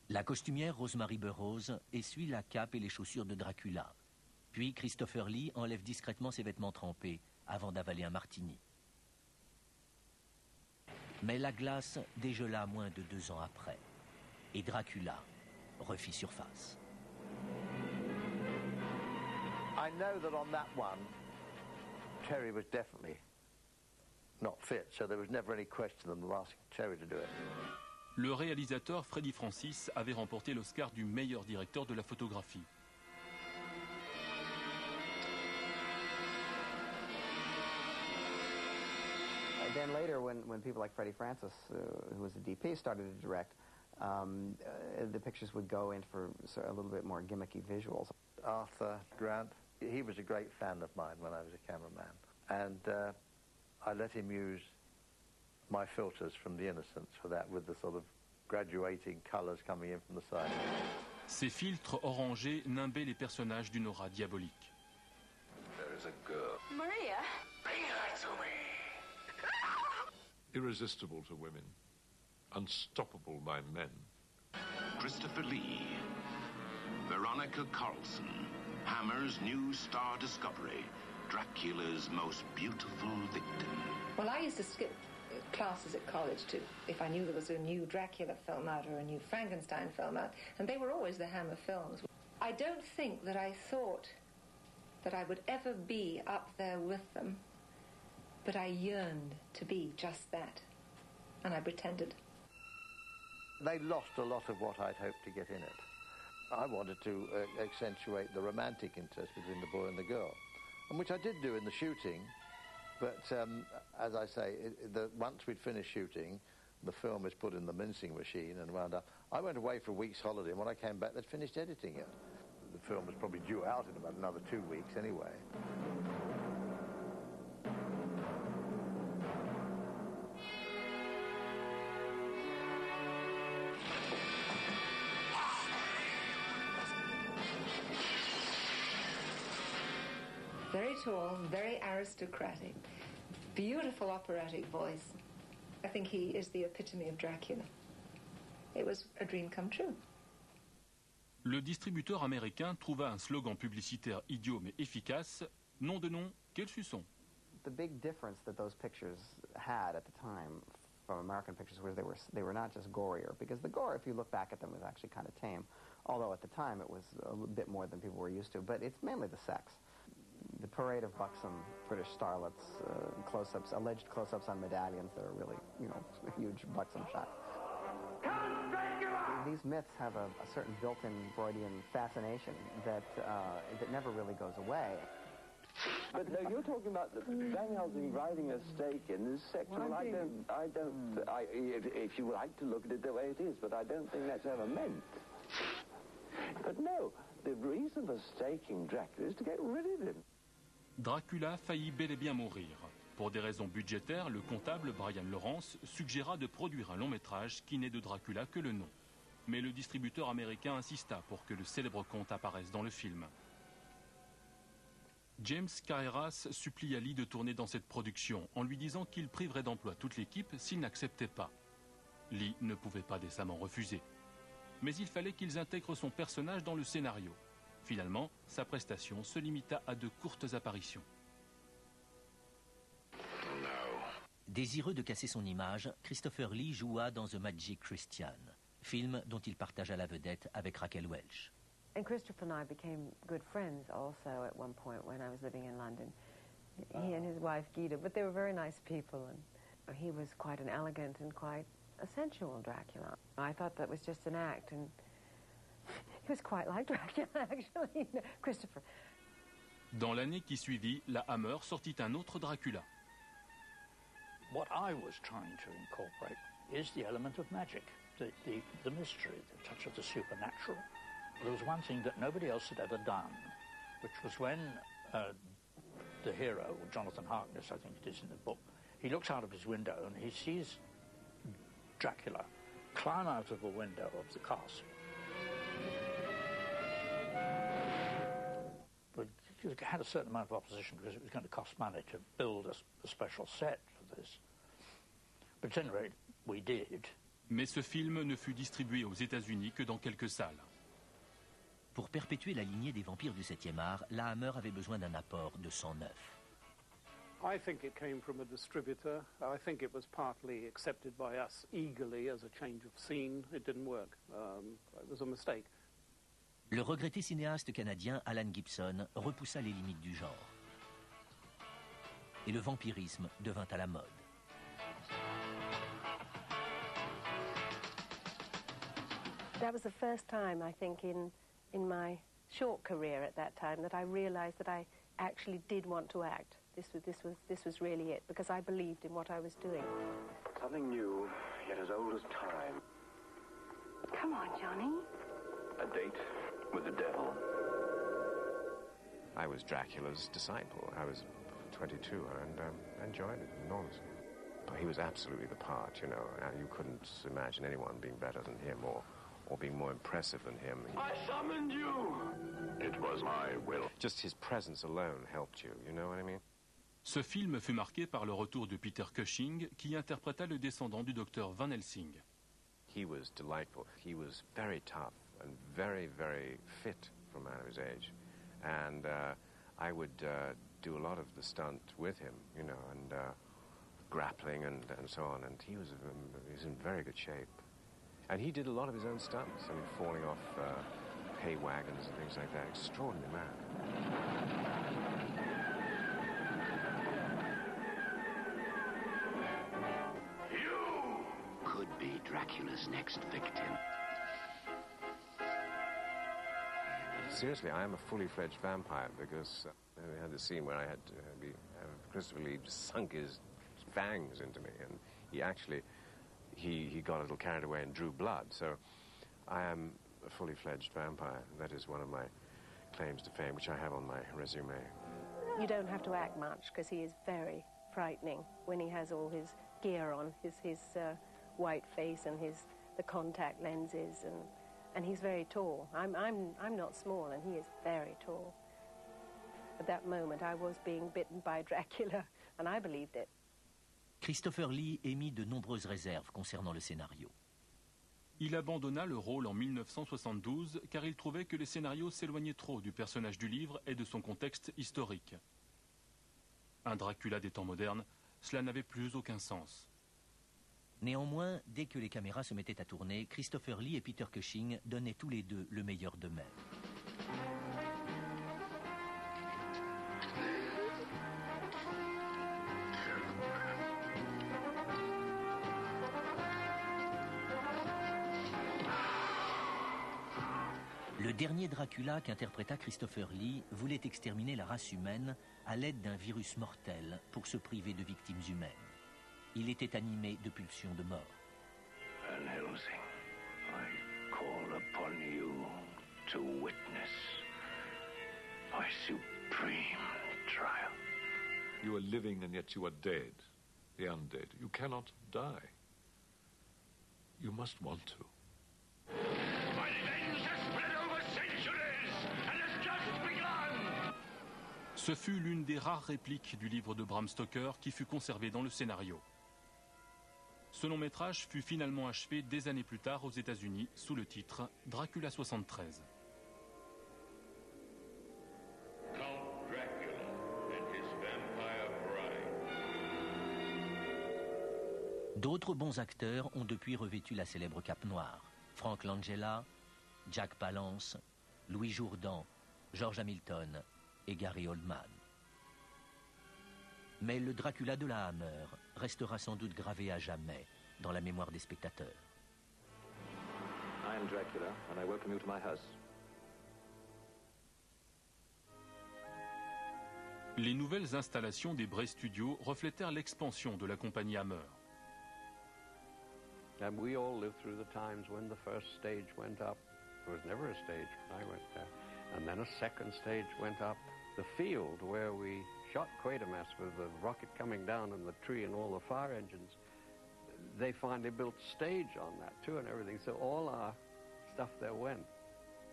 La costumière Rosemary Burroughs essuie la cape et les chaussures de Dracula. Puis Christopher Lee enlève discrètement ses vêtements trempés avant d'avaler un martini. Mais la glace dégela moins de 2 ans après. Et Dracula refit surface. I know that on that one, Terry was definitely not fit, so there was never any question of them asking Terry to do it. Le réalisateur Freddie Francis avait remporté l'Oscar du meilleur directeur de la photographie. Then later, when people like Freddie Francis, who was the DP, started to direct, the pictures would go in for a little bit more gimmicky visuals. Arthur Grant, he was a great fan of mine when I was a cameraman. And I let him use my filters from The Innocents for that, with the sort of graduating colours coming in from the side. Ces filtres orangés nimbaient les personnages d'une aura diabolique. There is a girl. Maria? Bring her to me. Irresistible to women, unstoppable by men. Christopher Lee, Veronica Carlson, Hammer's new star discovery, Dracula's most beautiful victim. Well, I used to skip classes at college too, if I knew there was a new Dracula film out or a new Frankenstein film out, and they were always the Hammer films. I don't think that I thought that I would ever be up there with them, but I yearned to be just that, and I pretended. They lost a lot of what I'd hoped to get in it. I wanted to accentuate the romantic interest between the boy and the girl, and which I did do in the shooting, but as I say, once we'd finished shooting, the film was put in the mincing machine and wound up. I went away for a week's holiday, and when I came back, they'd finished editing it. The film was probably due out in about another 2 weeks anyway. Very tall, very aristocratic, beautiful operatic voice. I think he is the epitome of Dracula. It was a dream come true. Le distributeur américain trouva un slogan publicitaire idiot mais efficace. Nom de nom, quel suçon. The big difference that those pictures had at the time from American pictures was they were not just gorier, because the gore, if you look back at them, was actually kind of tame, although at the time it was a little bit more than people were used to, but it's mainly the sex. The parade of buxom British starlets, close-ups, alleged close-ups on medallions that are really, you know, huge buxom shots. These myths have a certain built-in Freudian fascination that never really goes away. But no, you're talking about Van Helsing riding a stake in this section. Well, if you like to look at it the way it is, but I don't think that's ever meant. But no, the reason for staking Dracula is to get rid of him. Dracula faillit bel et bien mourir. Pour des raisons budgétaires, le comptable Brian Lawrence suggéra de produire un long-métrage qui n'ait de Dracula que le nom. Mais le distributeur américain insista pour que le célèbre conte apparaisse dans le film. James Carreras supplia Lee de tourner dans cette production en lui disant qu'il priverait d'emploi toute l'équipe s'il n'acceptait pas. Lee ne pouvait pas décemment refuser. Mais il fallait qu'ils intègrent son personnage dans le scénario. Finalement, sa prestation se limita à de courtes apparitions. Désireux de casser son image, Christopher Lee joua dans The Magic Christian, film dont il partagea la vedette avec Raquel Welch. And Christopher and I became good friends also at one point when I was living in London. He and his wife Gita, but they were very nice people, and he was quite an elegant and quite a sensual Dracula. I thought that was just an act, and he was quite like Dracula, actually, Christopher. Dans l'année qui suivit, la Hammer sortit un autre Dracula. What I was trying to incorporate is the element of magic, the mystery, the touch of the supernatural. There was one thing that nobody else had ever done, which was when the hero, Jonathan Harkness, I think it is in the book, he looks out of his window and he sees Dracula climb out of a window of the castle. But it had a certain amount of opposition because it was going to cost money to build a special set for this. But at any rate, we did. Mais ce film ne fut distribué aux États-Unis que dans quelques salles. Pour perpétuer la lignée des vampires du 7e art, la Hammer avait besoin d'un apport de sang neuf. I think it came from a distributor. I think it was partly accepted by us eagerly as a change of scene. It didn't work. It was a mistake. Le regretté cinéaste canadien Alan Gibson repoussa les limites du genre. Et le vampirisme devint à la mode. That was the first time, I think, in my short career at that time that I realized that I actually did want to act. This was really it, because I believed in what I was doing. Something new, yet as old as time. Come on, Johnny. A date with the devil. I was Dracula's disciple. I was 22 and enjoyed it enormously. He was absolutely the part, you know. You couldn't imagine anyone being better than him or being more impressive than him. I summoned you! It was my will. Just his presence alone helped you, you know what I mean? Ce film fut marqué par le retour de Peter Cushing, qui interpréta le descendant du docteur Van Helsing. He was delightful. He was very tough and very, very fit for a man of his age. And I would do a lot of the stunt with him, you know, and grappling and so on. And he was in very good shape. And he did a lot of his own stunts. I mean, falling off hay wagons and things like that. Extraordinary man. You could be Dracula's next victim. Seriously, I am a fully fledged vampire because we had the scene where I had Christopher Lee sunk his fangs into me, and he actually he got a little carried away and drew blood. So I am a fully fledged vampire. That is one of my claims to fame, which I have on my resume. You don't have to act much because he is very frightening when he has all his gear on, his white face and the contact lenses, and he's very tall. I'm not small, and he is very tall. At that moment, I was being bitten by Dracula, and I believed it. Christopher Lee émit de nombreuses réserves concernant le scénario. Il abandonna le rôle en 1972 car il trouvait que les scénarios s'éloignaient trop du personnage du livre et de son contexte historique. Un Dracula des temps modernes, cela n'avait plus aucun sens. Néanmoins, dès que les caméras se mettaient à tourner, Christopher Lee et Peter Cushing donnaient tous les deux le meilleur d'eux-mêmes. Le dernier Dracula qu'interpréta Christopher Lee voulait exterminer la race humaine à l'aide d'un virus mortel pour se priver de victimes humaines. Il était animé de pulsions de mort. Van Helsing, I call upon you to witness my supreme trial. You are living and yet you are dead, the undead. You cannot die. You must want to. Ce fut l'une des rares répliques du livre de Bram Stoker qui fut conservée dans le scénario. Ce long-métrage fut finalement achevé des années plus tard aux États-Unis sous le titre Dracula 73. Count Dracula and his vampire bride. D'autres bons acteurs ont depuis revêtu la célèbre cape noire. Frank Langella, Jack Palance, Louis Jourdan, George Hamilton et Gary Oldman. Mais le Dracula de la Hammer restera sans doute gravé à jamais dans la mémoire des spectateurs. I am Dracula, and I welcome you to my house. Les nouvelles installations des Bray Studios reflétèrent l'expansion de la compagnie Hammer. And we all lived through the times when the first stage went up. There was never a stage when I went there. And then a second stage went up. The field where we shot Quatermass with the rocket coming down and the tree and all the fire engines, they finally built stage on that too and everything. So all our stuff there went.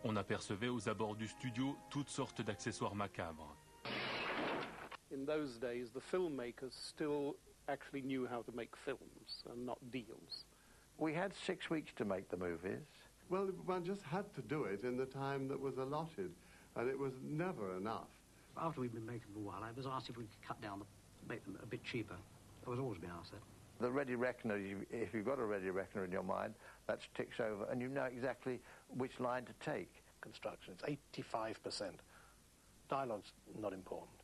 On apercevait aux abords du studio toutes sortes d'accessoires macabres. In those days, the filmmakers still actually knew how to make films and not deals. We had 6 weeks to make the movies. Well, one just had to do it in the time that was allotted, and it was never enough. After we'd been making them a while, I was asked if we could cut down, make them a bit cheaper. I was always being asked that. The Ready Reckoner, if you've got a Ready Reckoner in your mind, that ticks over, and you know exactly which line to take. Construction, it's 85%. Dialogue's not important.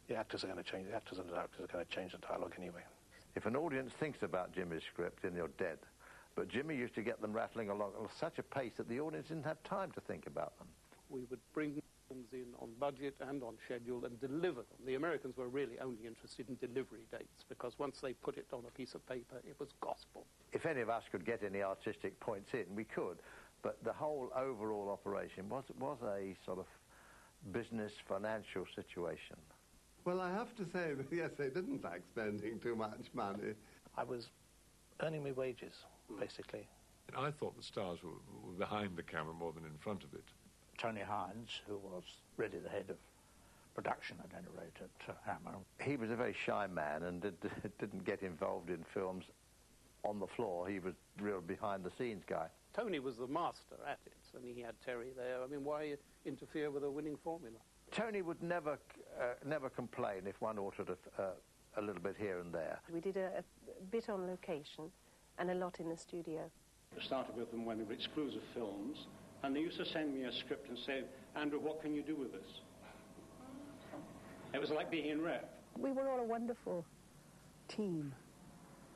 The actors are going to change. The actors and the directors are going to change the dialogue anyway. If an audience thinks about Jimmy's script, then you're dead. But Jimmy used to get them rattling along at such a pace that the audience didn't have time to think about them. We would bring films in on budget and on schedule and deliver them. The Americans were really only interested in delivery dates because once they put it on a piece of paper, it was gospel. If any of us could get any artistic points in, we could. But the whole overall operation was a sort of business financial situation. Well, I have to say that, yes, they didn't like spending too much money. I was earning my wages, basically. I thought the stars were behind the camera more than in front of it. Tony Hines, who was really the head of production at any rate at Hammer. He was a very shy man and didn't get involved in films on the floor. He was real behind-the-scenes guy. Tony was the master at it, and he had Terry there. I mean, why interfere with a winning formula? Tony would never complain if one altered a little bit here and there. We did a bit on location and a lot in the studio. We started with them when they were exclusive films, And they used to send me a script and say, Andrew, what can you do with this? It was like being in rep. We were all a wonderful team,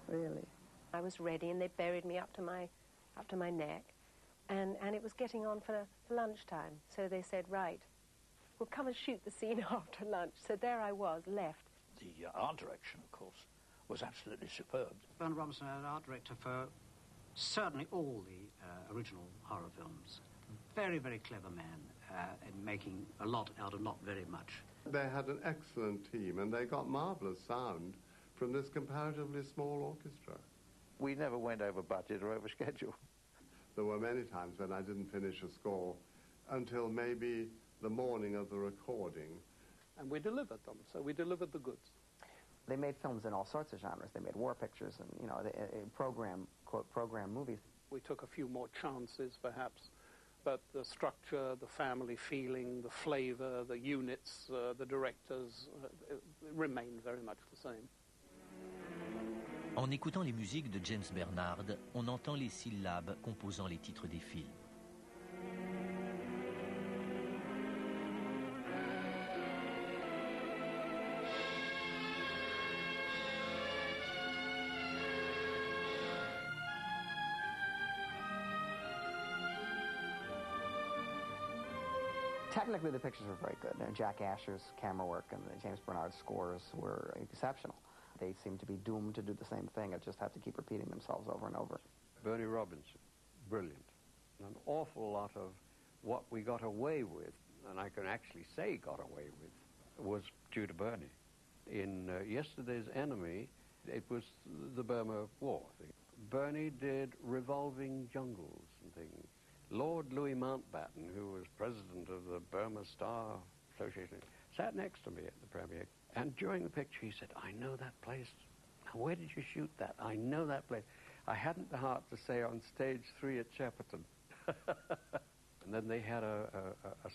really. I was ready, and they buried me up to my neck, and it was getting on for lunchtime. So they said, right, we'll come and shoot the scene after lunch. So there I was, left. The art direction, of course, was absolutely superb. Bernard Robinson, an art director for certainly all the original horror films. Very, very clever man in making a lot out of not very much. They had an excellent team, and they got marvellous sound from this comparatively small orchestra. We never went over budget or over schedule. There were many times when I didn't finish a score until maybe the morning of the recording. And we delivered them, so we delivered the goods. They made films in all sorts of genres. They made war pictures and, you know, quote, program movies. We took a few more chances, perhaps, but the structure, the family feeling, the flavor, the units, the directors, remained very much the same. En écoutant les musiques de James Bernard, on entend les syllabes composant les titres des films. Technically, the pictures were very good. Jack Asher's camera work and James Bernard's scores were exceptional. They seemed to be doomed to do the same thing. It just had to keep repeating themselves over and over. Bernie Robinson, brilliant. An awful lot of what we got away with, and I can actually say got away with, was due to Bernie. In Yesterday's Enemy, it was the Burma War thing. Bernie did revolving jungles and things. Lord Louis Mountbatten, who was president of the Burma Star Association, sat next to me at the premiere. And during the picture, he said, I know that place. Now, where did you shoot that? I know that place. I hadn't the heart to say on stage 3 at Shepperton. And then they had a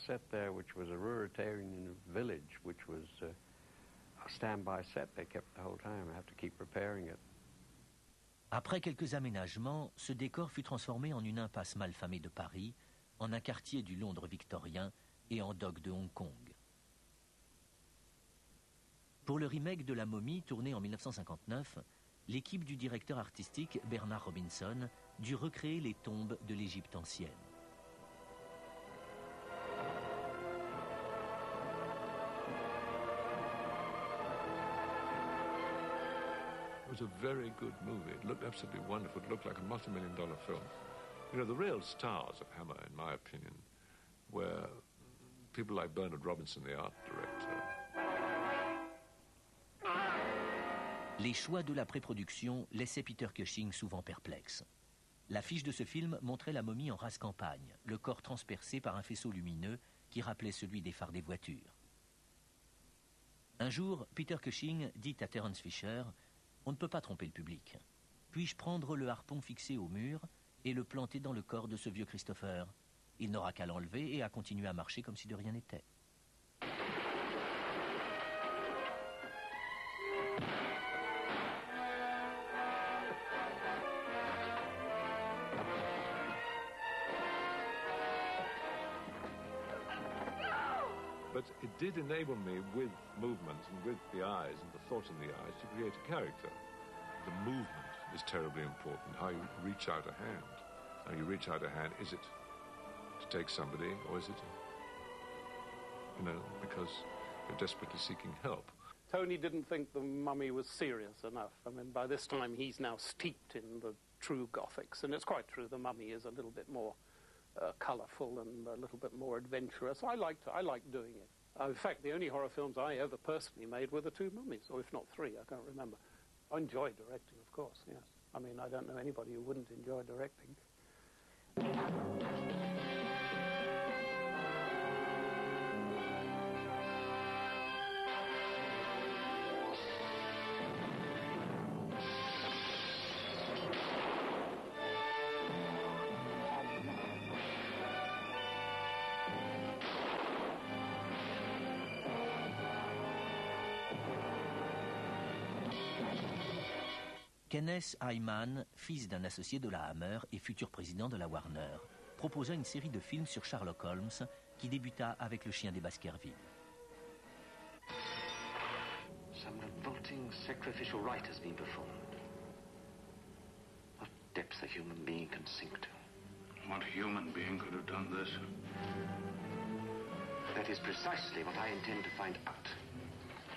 set there, which was a Ruritanian village, which was a standby set they kept the whole time. I have to keep repairing it. Après quelques aménagements, ce décor fut transformé en une impasse malfamée de Paris, en un quartier du Londres victorien et en dock de Hong Kong. Pour le remake de La Momie, tourné en 1959, l'équipe du directeur artistique Bernard Robinson dut recréer les tombes de l'Égypte ancienne. It was a very good movie. It looked absolutely wonderful. It looked like a multi-million-dollar film. You know, the real stars of Hammer, in my opinion, were people like Bernard Robinson, the art director. Les choix de la pré-production laissaient Peter Cushing souvent perplexe. L'affiche de ce film montrait la momie en rase campagne, le corps transpercé par un faisceau lumineux qui rappelait celui des phares des voitures. Un jour, Peter Cushing dit à Terence Fisher « On ne peut pas tromper le public. Puis-je prendre le harpon fixé au mur et le planter dans le corps de ce vieux Christopher? Il n'aura qu'à l'enlever et à continuer à marcher comme si de rien n'était. » But it did enable me, with movement and with the eyes and the thought in the eyes, to create a character. The movement is terribly important, how you reach out a hand. How you reach out a hand, is it to take somebody, or is it, you know, because you're desperately seeking help? Tony didn't think the Mummy was serious enough. I mean, by this time he's now steeped in the true Gothics, and it's quite true, the Mummy is a little bit more colourful and a little bit more adventurous. I liked doing it. In fact, the only horror films I ever personally made were the 2 Mummies, or if not 3, I can't remember. I enjoyed directing, of course, yes. I mean, I don't know anybody who wouldn't enjoy directing. Kenneth Hyman, fils d'un associé de la Hammer et futur président de la Warner, proposa une série de films sur Sherlock Holmes qui débuta avec Le Chien des Baskerville. Some revolting sacrificial rite has been performed. What depths a human being can sink to. What human being could have done this? That is precisely what I intend to find out.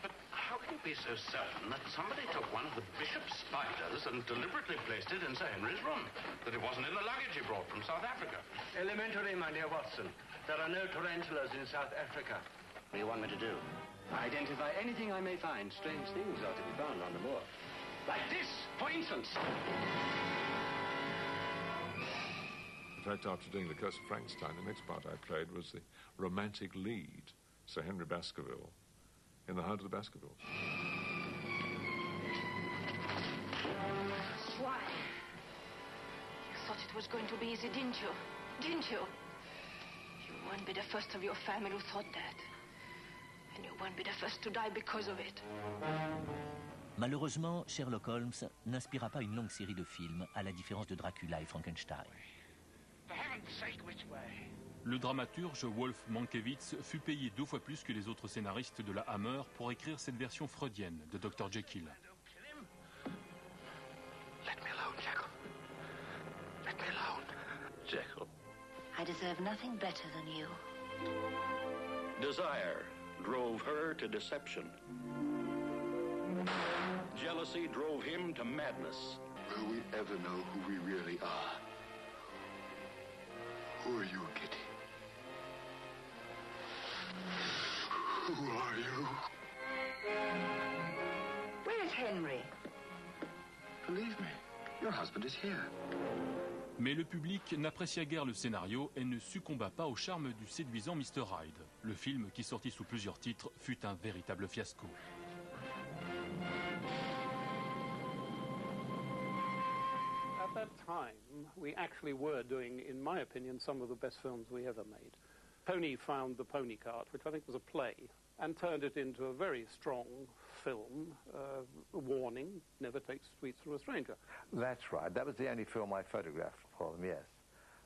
But how can you be so certain that somebody took one of the bishop's spiders and deliberately placed it in Sir Henry's room? That it wasn't in the luggage he brought from South Africa? Elementary, my dear Watson. There are no tarantulas in South Africa. What do you want me to do? Identify anything I may find. Strange things are to be found on the moor. Like this, for instance. In fact, after doing The Curse of Frankenstein, the next part I played was the romantic lead, Sir Henry Baskerville, in The Hunt of the Baskervilles. Why? You thought it was going to be easy, didn't you? Didn't you? You won't be the first of your family who thought that. And you won't be the first to die because of it. Malheureusement, Sherlock Holmes n'inspira pas une longue série de films, à la différence de Dracula et Frankenstein. For heaven's sake, which way? Le dramaturge Wolf Mankiewicz fut payé 2 fois plus que les autres scénaristes de la Hammer pour écrire cette version freudienne de Dr. Jekyll. Let me alone, Jekyll. Let me alone. Jekyll. I deserve nothing better than you. Desire drove her to deception. Jealousy drove him to madness. Will we ever know who we really are? Who are you, Kitty? Who are you? Where's Henry? Believe me, your husband is here. Mais le public n'apprécia guère le scénario et ne succomba pas au charme du séduisant Mr. Hyde. Le film, qui sortit sous plusieurs titres, fut un véritable fiasco. At that time, we actually were doing, in my opinion, some of the best films we ever made. Tony found The Pony Cart, which I think was a play, and turned it into a very strong film, warning, never take sweets from a stranger. That's right. That was the only film I photographed for them, yes,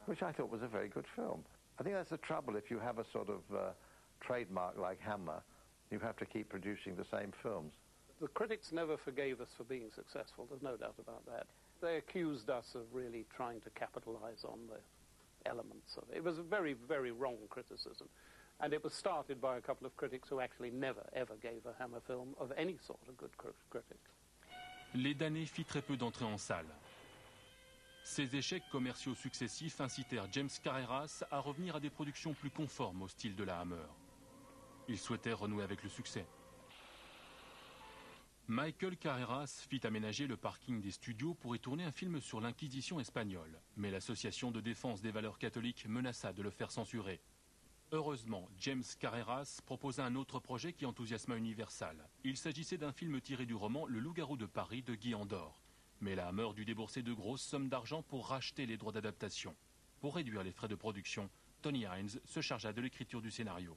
which I thought was a very good film. I think that's the trouble if you have a sort of trademark like Hammer. You have to keep producing the same films. The critics never forgave us for being successful, there's no doubt about that. They accused us of really trying to capitalize on the elements of it. It was a very, very wrong criticism. And it was started by a couple of critics who actually never, ever gave a Hammer film of any sort a good critic. Les damnés fit très peu d'entrées en salle. Ces échecs commerciaux successifs incitèrent James Carreras à revenir à des productions plus conformes au style de la Hammer. Il souhaitait renouer avec le succès. Michael Carreras fit aménager le parking des studios pour y tourner un film sur l'Inquisition espagnole, mais l'association de défense des valeurs catholiques menaça de le faire censurer. Heureusement, James Carreras proposa un autre projet qui enthousiasma Universal. Il s'agissait d'un film tiré du roman Le Loup-garou de Paris de Guy Andor. Mais la Hammer dut débourser de grosses sommes d'argent pour racheter les droits d'adaptation. Pour réduire les frais de production, Tony Hines se chargea de l'écriture du scénario.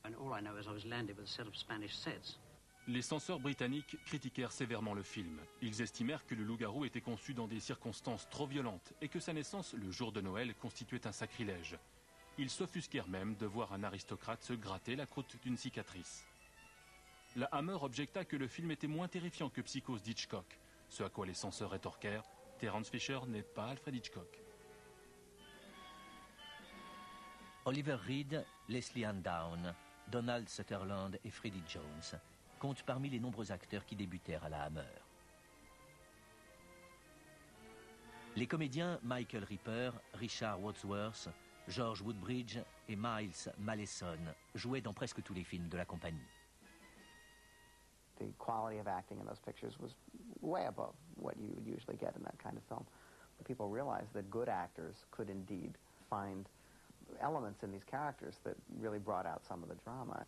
Les censeurs britanniques critiquèrent sévèrement le film. Ils estimèrent que Le Loup-garou était conçu dans des circonstances trop violentes et que sa naissance le jour de Noël constituait un sacrilège. Ils s'offusquèrent même de voir un aristocrate se gratter la croûte d'une cicatrice. La Hammer objecta que le film était moins terrifiant que Psychose d'Hitchcock, ce à quoi les censeurs rétorquèrent « Terence Fisher n'est pas Alfred Hitchcock ». Oliver Reed, Leslie Ann Down, Donald Sutherland et Freddie Jones comptent parmi les nombreux acteurs qui débutèrent à la Hammer. Les comédiens Michael Ripper, Richard Wadsworth, George Woodbridge et Miles Malleson jouaient dans presque tous les films de la compagnie. The quality of acting in those pictures was way above what you would usually get in that kind of film. But people realized that good actors could indeed find elements in these characters that really brought out some of the drama.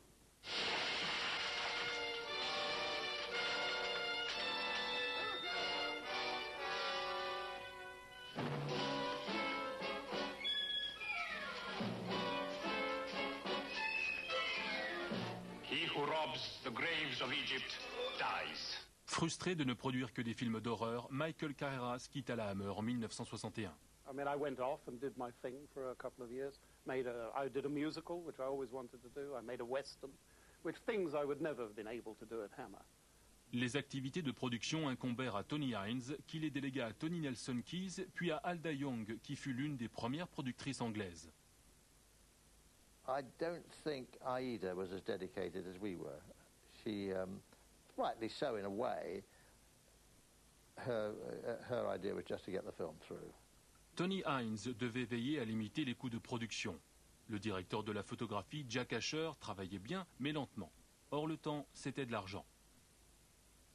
Frustré de ne produire que des films d'horreur, Michael Carreras quitta la Hammer en 1961. I mean, I went off and did my thing for a couple of years. I did a musical, which I always wanted to do. I made a western, which things I would never have been able to do at Hammer. Les activités de production incombèrent à Tony Hines, qui les délégua à Tony Nelson Keys, puis à Alda Young, qui fut l'une des premières productrices anglaises. I don't think Aida was as dedicated as we were. She, rightly so in a way, her idea was just to get the film through. Tony Hines devait veiller à limiter les coûts de production. Le directeur de la photographie, Jack Asher, travaillait bien, mais lentement. Or, le temps, c'était de l'argent.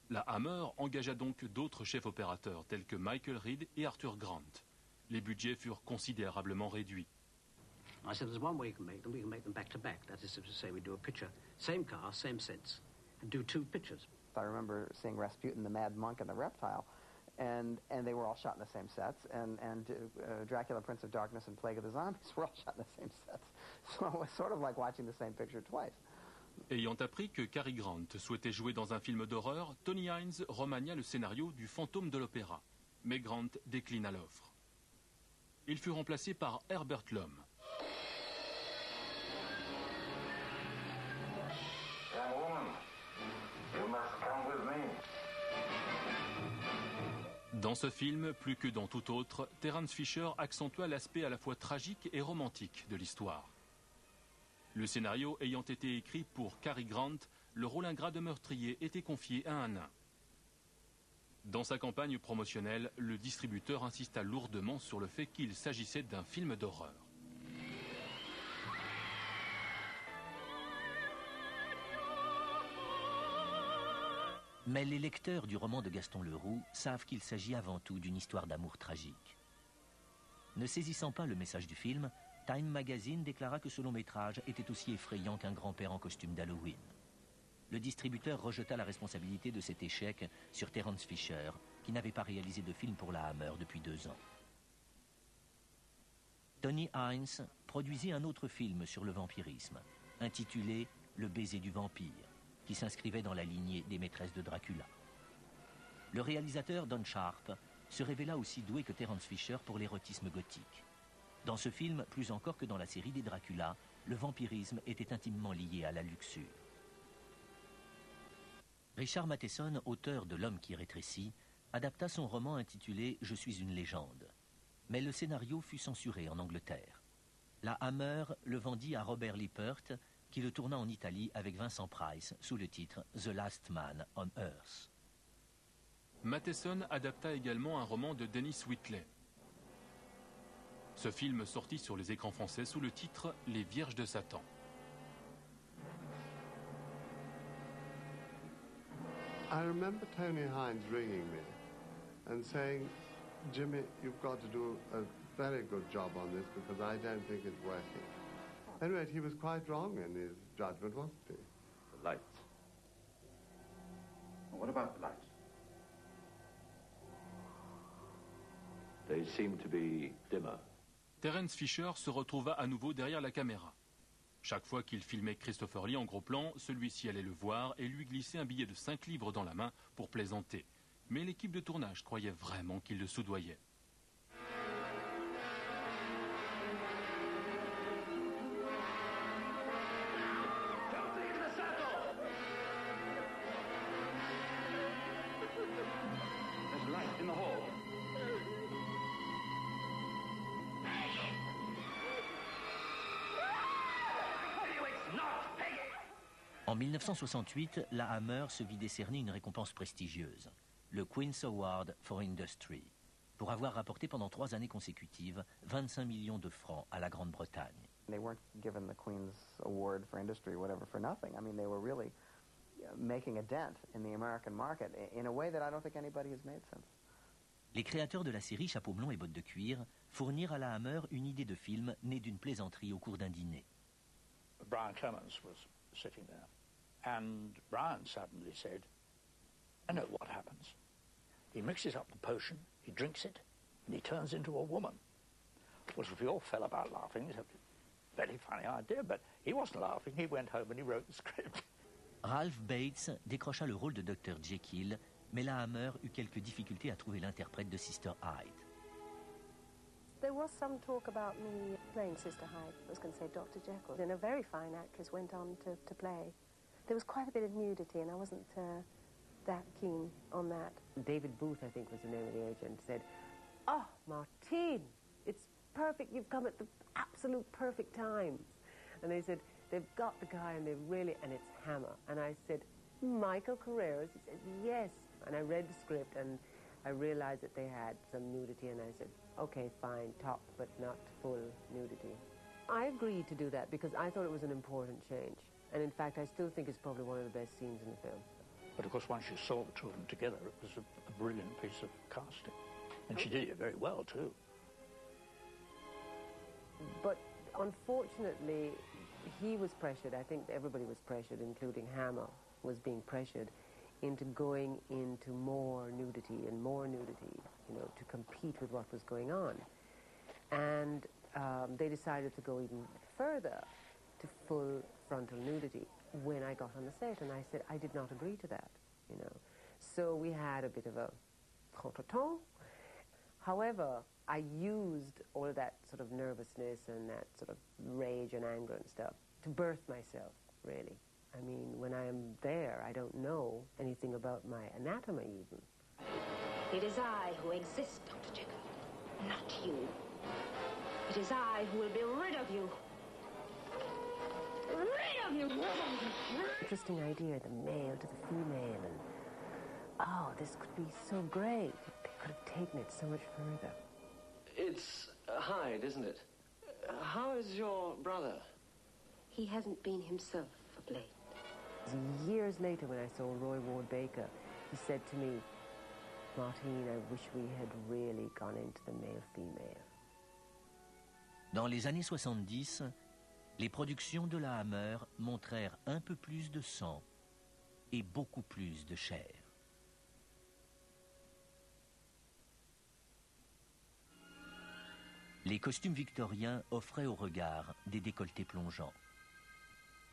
La Hammer engagea donc d'autres chefs opérateurs, tels que Michael Reed et Arthur Grant. Les budgets furent considérablement réduits. I said, there's one way we can make them back to back. That is to say, we do a picture, same car, same sets, and do 2 pictures. I remember seeing Rasputin, the Mad Monk, and the Reptile, and they were all shot in the same sets, and Dracula, Prince of Darkness, and Plague of the Zombies were all shot in the same sets. So it was sort of like watching the same picture twice. Ayant appris que Cary Grant souhaitait jouer dans un film d'horreur, Tony Hines remania le scénario du Fantôme de l'Opéra. Mais Grant déclina l'offre. Il fut remplacé par Herbert Lom. Dans ce film, plus que dans tout autre, Terence Fisher accentua l'aspect à la fois tragique et romantique de l'histoire. Le scénario ayant été écrit pour Cary Grant, le rôle ingrat de meurtrier était confié à un nain. Dans sa campagne promotionnelle, le distributeur insista lourdement sur le fait qu'il s'agissait d'un film d'horreur. Mais les lecteurs du roman de Gaston Leroux savent qu'il s'agit avant tout d'une histoire d'amour tragique. Ne saisissant pas le message du film, Time Magazine déclara que ce long-métrage était aussi effrayant qu'un grand-père en costume d'Halloween. Le distributeur rejeta la responsabilité de cet échec sur Terence Fisher, qui n'avait pas réalisé de film pour la Hammer depuis 2 ans. Tony Hines produisit un autre film sur le vampirisme, intitulé « Le baiser du vampire », qui s'inscrivait dans la lignée des maîtresses de Dracula. Le réalisateur Don Sharp se révéla aussi doué que Terence Fisher pour l'érotisme gothique. Dans ce film, plus encore que dans la série des Dracula, le vampirisme était intimement lié à la luxure. Richard Matheson, auteur de L'homme qui rétrécit, adapta son roman intitulé « Je suis une légende ». Mais le scénario fut censuré en Angleterre. La Hammer le vendit à Robert Lippert, qui le tourna en Italie avec Vincent Price sous le titre « The Last Man on Earth ». Matheson adapta également un roman de Dennis Whitley. Ce film sortit sur les écrans français sous le titre « Les Vierges de Satan ». I remember Tony Hines ringing me and saying, Jimmy, you've got to do a very good job on this because I don't think it's working. Anyway, he was quite wrong in his judgment, wasn't he? The lights. Well, what about the lights? They seem to be dimmer. Terence Fisher se retrouva à nouveau derrière la caméra. Chaque fois qu'il filmait Christopher Lee en gros plan, celui-ci allait le voir et lui glissait un billet de 5 livres dans la main pour plaisanter. Mais l'équipe de tournage croyait vraiment qu'il le soudoyait. En 1968, la Hammer se vit décerner une récompense prestigieuse, le Queen's Award for Industry, pour avoir rapporté pendant 3 années consécutives 25 millions de francs à la Grande-Bretagne. They weren't given the Queen's Award for Industry or whatever for nothing. I mean, they were really making a dent in the American market in a way that I don't think anybody has made since. Les créateurs de la série Chapeau Melon et Bottes de Cuir fournirent à la Hammer une idée de film née d'une plaisanterie au cours d'un dîner. Brian Clemens was sitting there, and Brian suddenly said, I know what happens. He mixes up the potion, he drinks it, and he turns into a woman. Well, we all fell about laughing. It's a very funny idea, but he wasn't laughing. He went home and he wrote the script. Ralph Bates décrocha le rôle de Dr. Jekyll, mais la Hammer eut quelques difficultés à trouver l'interprète de Sister Hyde. There was some talk about me playing Sister Hyde. I was going to say Dr. Jekyll. And a very fine actress went on to play. There was quite a bit of nudity, and I wasn't that keen on that. David Booth, I think was the name of the agent, said, "Oh, Martine, it's perfect. You've come at the absolute perfect time." And they said, "They've got the guy, and and it's Hammer." And I said, "Michael Carreras?" He said, "Yes." And I read the script, and I realized that they had some nudity, and I said, "Okay, fine, top, but not full nudity." I agreed to do that because I thought it was an important change. And in fact, I still think it's probably one of the best scenes in the film. But of course, once you saw the two of them together, it was a brilliant piece of casting. And she did it very well, too. But unfortunately, he was pressured. I think everybody was pressured, including Hammer was being pressured into going into more nudity, to compete with what was going on. And they decided to go even further to full frontal nudity when I got on the set, and I said I did not agree to that, So we had a bit of a contretemps. However, I used all of that sort of nervousness and that sort of rage and anger and stuff to birth myself, really. I mean, when I am there, I don't know anything about my anatomy even. It is I who exist, Dr. Jekyll, not you. It is I who will be rid of you. Rid of you! Interesting idea, the male to the female, and this could be so great. They could have taken it so much further. It's Hyde, isn't it? How is your brother? He hasn't been himself of late. Years later, when I saw Roy Ward Baker, he said to me, "Martine, I wish we had really gone into the male-female." Dans les années 70, les productions de la Hammer montrèrent un peu plus de sang et beaucoup plus de chair. Les costumes victoriens offraient au regard des décolletés plongeants.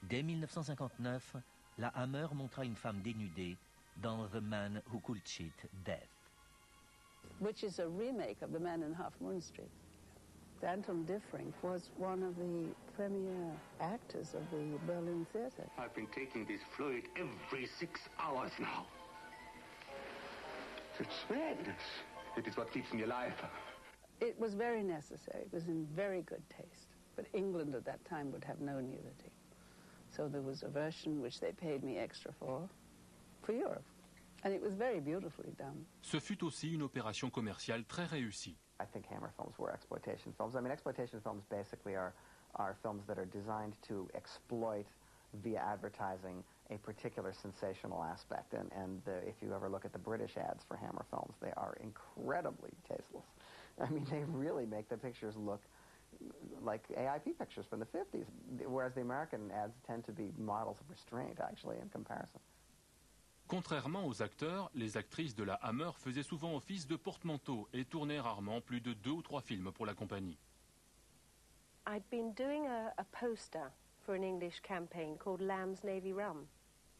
Dès 1959, la Hammer montra une femme dénudée dans The Man Who Could Cheat Death. Which is a remake of The Man in Half Moon Street. Anton Diffring was one of the premier actors of the Berlin Theatre. I've been taking this fluid every 6 hours now. It's madness. It is what keeps me alive. It was very necessary. It was in very good taste. But England at that time would have no nudity. So there was a version which they paid me extra for Europe. And it was very beautifully done. Ce fut aussi une opération commerciale très réussie. I think Hammer films were exploitation films. I mean, exploitation films basically are films that are designed to exploit via advertising a particular sensational aspect. And if you ever look at the British ads for Hammer films, they are incredibly tasteless. I mean, they really make the pictures look like AIP pictures from the 50s, whereas the American ads tend to be models of restraint, actually, in comparison. Contrairement aux acteurs, les actrices de la Hammer faisaient souvent office de porte-manteau et tournaient rarement plus de 2 ou 3 films pour la compagnie. I'd been doing a poster for an English campaign called Lamb's Navy Rum.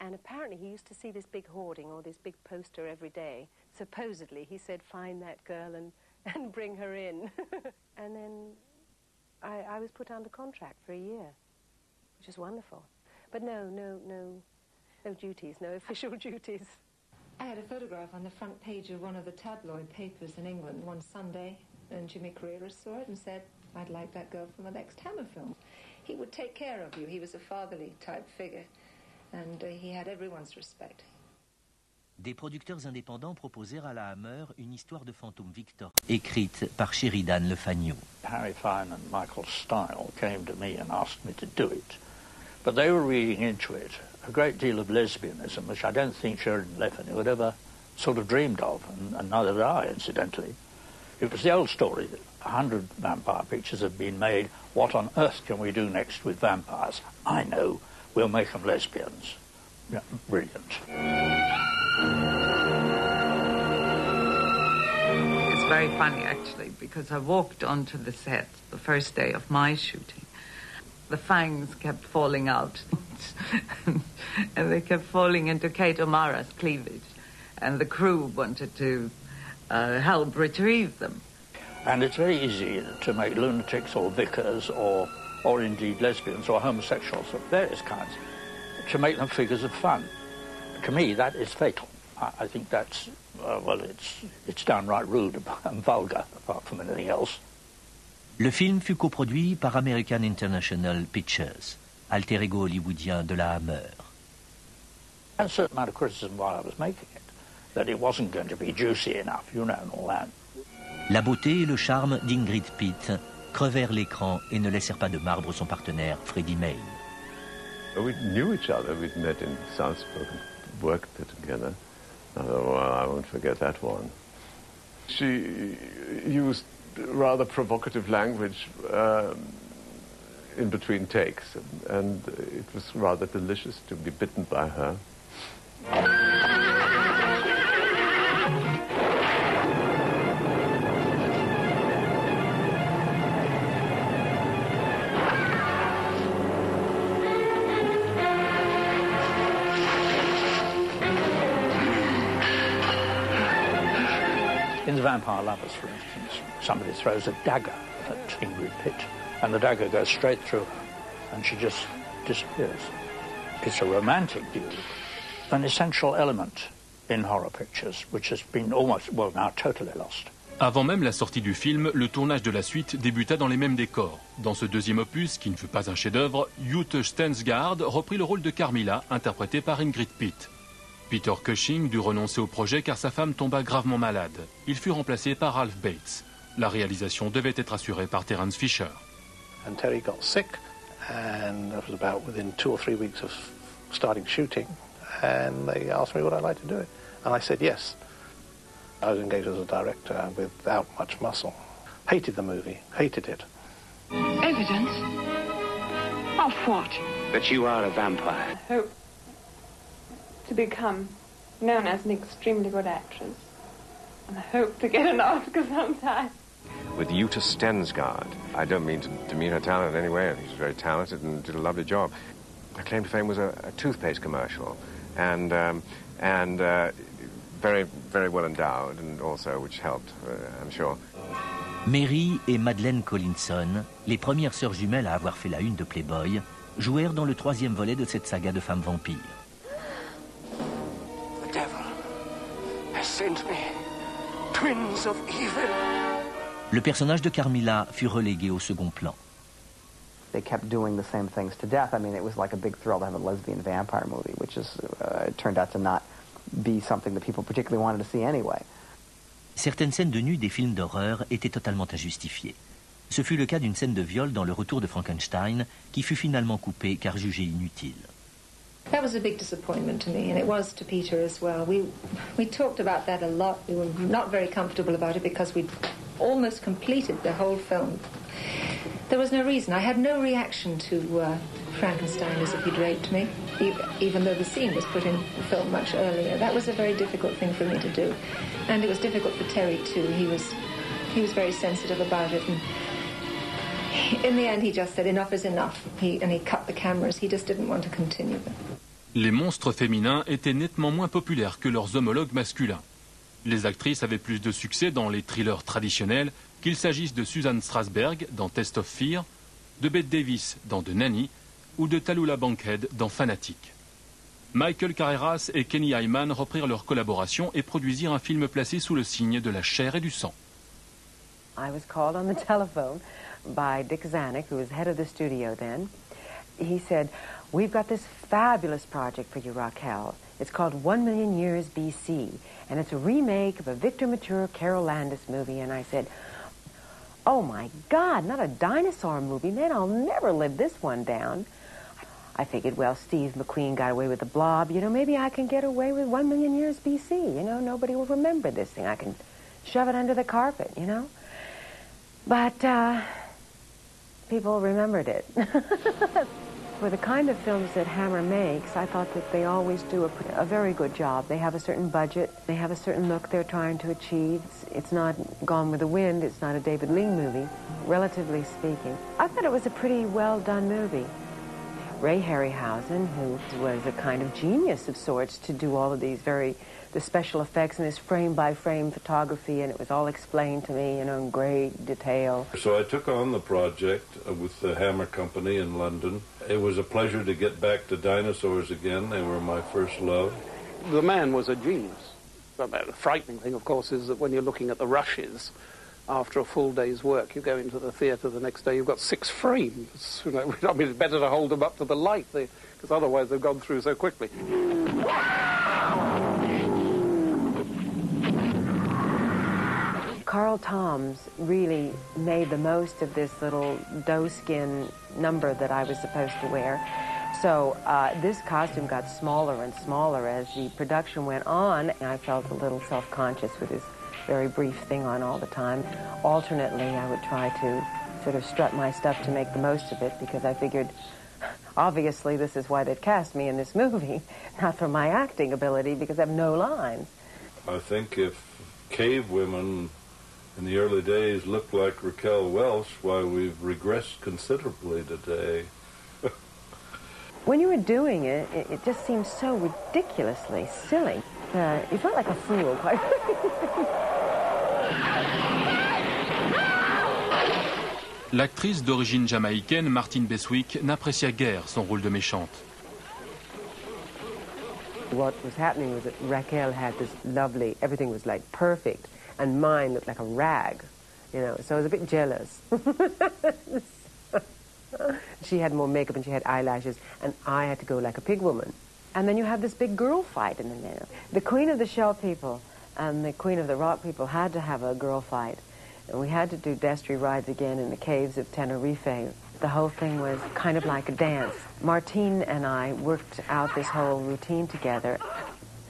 And apparently he used to see this big hoarding or this big poster every day. Supposedly he said, "Find that girl and bring her in." And then I was put under contract for a year, which is wonderful. But no duties, no official duties. I had a photograph on the front page of one of the tabloid papers in England one Sunday, and Jimmy Carreras saw it and said, "I'd like that girl from the next Hammer film. He would take care of you. He was a fatherly type figure, and he had everyone's respect." Des producteurs indépendants proposèrent à la Hammer une histoire de fantôme victorien, écrite par Sheridan Le Fagno. Harry Fine and Michael Style came to me and asked me to do it. But they were reading into it a great deal of lesbianism, which I don't think Sheridan Le Fagno had ever sort of dreamed of, and neither did I, incidentally. It was the old story that 100 vampire pictures have been made. What on earth can we do next with vampires? I know, we'll make them lesbians. Yeah, brilliant. It's very funny, actually, because I walked onto the set the first day of my shooting. The fangs kept falling out, and they kept falling into Kate O'Mara's cleavage, and the crew wanted to help retrieve them. And it's very easy to make lunatics or vicars or indeed lesbians or homosexuals of various kinds, to make them figures of fun. To me, that is fatal. I think that's, well, it's downright rude and vulgar, apart from anything else. Le film fut coproduit par American International Pictures, alter ego hollywoodien de la Hammer. And a certain amount of criticism while I was making it, that it wasn't going to be juicy enough, you know, and all that. La beauté et le charme d'Ingrid Pitt crevèrent l'écran et ne laissèrent pas de marbre son partenaire Freddie Mayne. We knew each other. We'd met in Salzburg and worked together. I thought, well, I won't forget that one. She used rather provocative language in between takes, and it was rather delicious to be bitten by her. In The Vampire Lovers, for instance, somebody throws a dagger at Ingrid Pitt, and the dagger goes straight through her, and she just disappears. It's a romantic view, an essential element in horror pictures, which has been almost, well, now totally lost. Avant même la sortie du film, le tournage de la suite débuta dans les mêmes décors. Dans ce deuxième opus, qui ne fut pas un chef-d'œuvre, Jute Stensgaard reprit le rôle de Carmilla, interprétée par Ingrid Pitt. Peter Cushing dut renoncer au projet car sa femme tomba gravement malade. Il fut remplacé par Ralph Bates. La réalisation devait être assurée par Terence Fisher. And Terry got sick, and that was about within 2 or 3 weeks of starting shooting, and they asked me would I like to do it, and I said yes. I was engaged as a director without much muscle. Hated the movie, hated it. Evidence? Of what? That you are a vampire. I hope to become known as an extremely good actress. And I hope to get an Oscar sometime. With Jute Stensgaard. I don't mean to demean her talent in any way. She's very talented and did a lovely job. Her claim to fame was a toothpaste commercial, and very, very well endowed, and also which helped, I'm sure. Mary et Madeleine Collinson, les premières sœurs jumelles à avoir fait la une de Playboy, jouèrent dans le 3e volet de cette saga de femmes vampires. The devil has sent me twins of evil. Le personnage de Carmilla fut relégué au second plan. They kept doing the same things to death. I mean, it was like a big thrill to have a lesbian vampire movie, which is it turned out to not be something that people particularly wanted to see anyway. Certaines scènes de nu des films d'horreur étaient totalement injustifiées. Ce fut le cas d'une scène de viol dans Le Retour de Frankenstein, qui fut finalement coupée car jugée inutile. That was a big disappointment to me, and it was to Peter as well. We talked about that a lot. We were not very comfortable about it because we'd almost completed the whole film. There was no reason. I had no reaction to Frankenstein as if he'd raped me, even though the scene was put in the film much earlier. That was a very difficult thing for me to do. And it was difficult for Terry, too. He was very sensitive about it. And in the end, he just said, enough is enough. And he cut the cameras. He just didn't want to continue them. Les monstres féminins étaient nettement moins populaires que leurs homologues masculins. Les actrices avaient plus de succès dans les thrillers traditionnels, qu'il s'agisse de Susan Strasberg dans Test of Fear, de Bette Davis dans The Nanny ou de Tallulah Bankhead dans Fanatic. Michael Carreras et Kenny Hyman reprirent leur collaboration et produisirent un film placé sous le signe de la chair et du sang. I was called on the telephone by Dick Zanuck, who was head of the studio then. He said, "We've got this fabulous project for you, Raquel. It's called 1 Million Years BC, and it's a remake of a Victor Mature, Carol Landis movie." And I said, "Oh my God, not a dinosaur movie, man, I'll never live this one down." I figured, well, Steve McQueen got away with The Blob, you know, maybe I can get away with 1 Million Years BC, you know, nobody will remember this thing. I can shove it under the carpet, you know. But people remembered it. For the kind of films that Hammer makes, I thought that they always do a very good job. They have a certain budget. They have a certain look they're trying to achieve. It's not Gone with the Wind. It's not a David Lean movie, relatively speaking. I thought it was a pretty well-done movie. Ray Harryhausen, who was a kind of genius of sorts to do all of the special effects and this frame-by-frame photography, and it was all explained to me, in great detail. So I took on the project with the Hammer Company in London. It was a pleasure to get back to dinosaurs again. They were my first love. The man was a genius. The frightening thing, of course, is that when you're looking at the rushes, after a full day's work, you go into the theatre the next day, you've got 6 frames. I mean, it's better to hold them up to the light, because otherwise they've gone through so quickly. Carl Toms really made the most of this little doeskin number that I was supposed to wear. So this costume got smaller and smaller as the production went on, and I felt a little self-conscious with this very brief thing on all the time. Alternately, I would try to sort of strut my stuff to make the most of it, because I figured, obviously, this is why they'd cast me in this movie, not for my acting ability, because I have no lines. I think if cave women in the early days looked like Raquel Welch, why, we've regressed considerably today. When you were doing it, it just seemed so ridiculously silly. You felt like a fool, quite L'actrice d'origine jamaïcaine Martine Beswick n'apprécia guère son rôle de méchante. What was happening was that Raquel had this lovely, everything was like perfect, and mine looked like a rag, so I was a bit jealous. She had more makeup and she had eyelashes, and I had to go like a pig woman. And then you have this big girl fight in the middle. The Queen of the Shell people and the Queen of the Rock people had to have a girl fight. And we had to do Destry rides again in the caves of Tenerife. The whole thing was kind of like a dance. Martine and I worked out this whole routine together.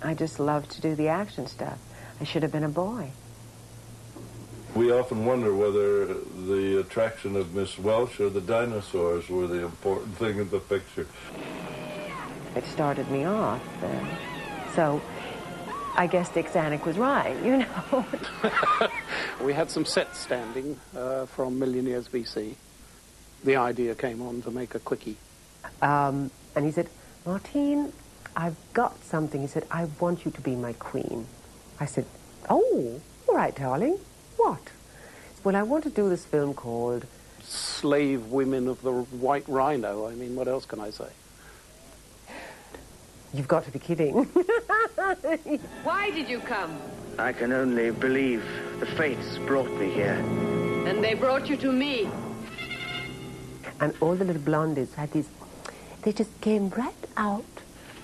I just loved to do the action stuff. I should have been a boy. We often wonder whether the attraction of Miss Welch or the dinosaurs were the important thing in the picture. It started me off. So I guess Dick Zanuck was right, We had some sets standing from Million Years BC. The idea came on to make a quickie. And he said, Martine, I've got something. He said, I want you to be my queen. I said, oh, all right, darling. What? Well, I want to do this film called Slave Women of the White Rhino. I mean, what else can I say? You've got to be kidding. Why did you come? I can only believe the fates brought me here. And they brought you to me. And all the little blondies had these, they just came right out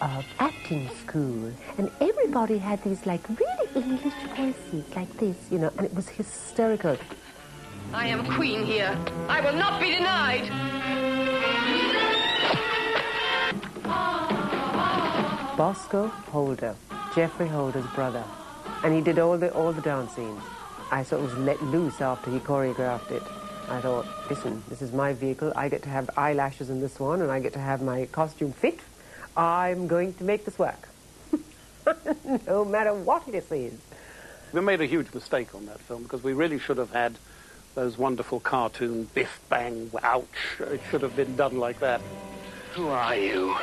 of acting school. And everybody had these, like, really English voices like this, and it was hysterical. I am queen here. I will not be denied. Bosco Holder, Geoffrey Holder's brother. And he did all the dance scenes. I sort of was let loose after he choreographed it. I thought, listen, this is my vehicle. I get to have eyelashes in this one, and I get to have my costume fit. I'm going to make this work. No matter what it is. We made a huge mistake on that film, because we really should have had those wonderful cartoon biff, bang, ouch. It should have been done like that. Who are you?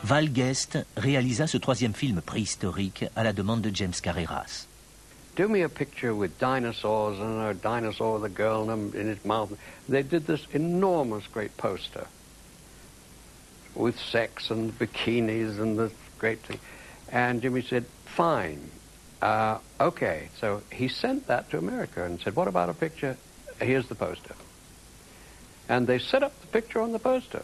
Val Guest réalisa ce troisième film préhistorique à la demande de James Carreras. Do me a picture with dinosaurs and a dinosaur with a girl in his mouth. They did this enormous great poster with sex and bikinis and this great thing. And Jimmy said, fine, okay. So he sent that to America and said, what about a picture? Here's the poster. And they set up the picture on the poster.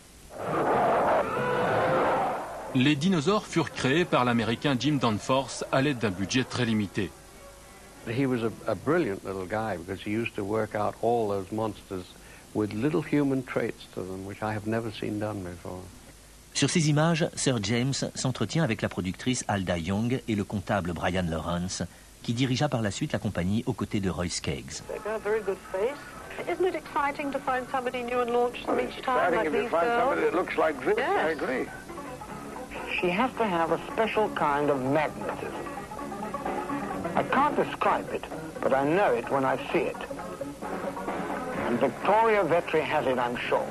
Les dinosaures furent créés par l'Américain Jim Danforth à l'aide d'un budget très limité. He was a brilliant little guy because he used to work out all those monsters with little human traits to them, which I have never seen done before. Sur ces images, Sir James s'entretient avec la productrice Alda Young et le comptable Brian Lawrence, qui dirigea par la suite la compagnie aux côtés de Roy Skeggs. They've got a very good face. Isn't it exciting to find somebody new and launch them each time, like these girls? Somebody that looks like this, yes. I agree. She has to have a special kind of magnetism. I can't describe it, but I know it when I see it. And Victoria Vetri has it, I'm sure.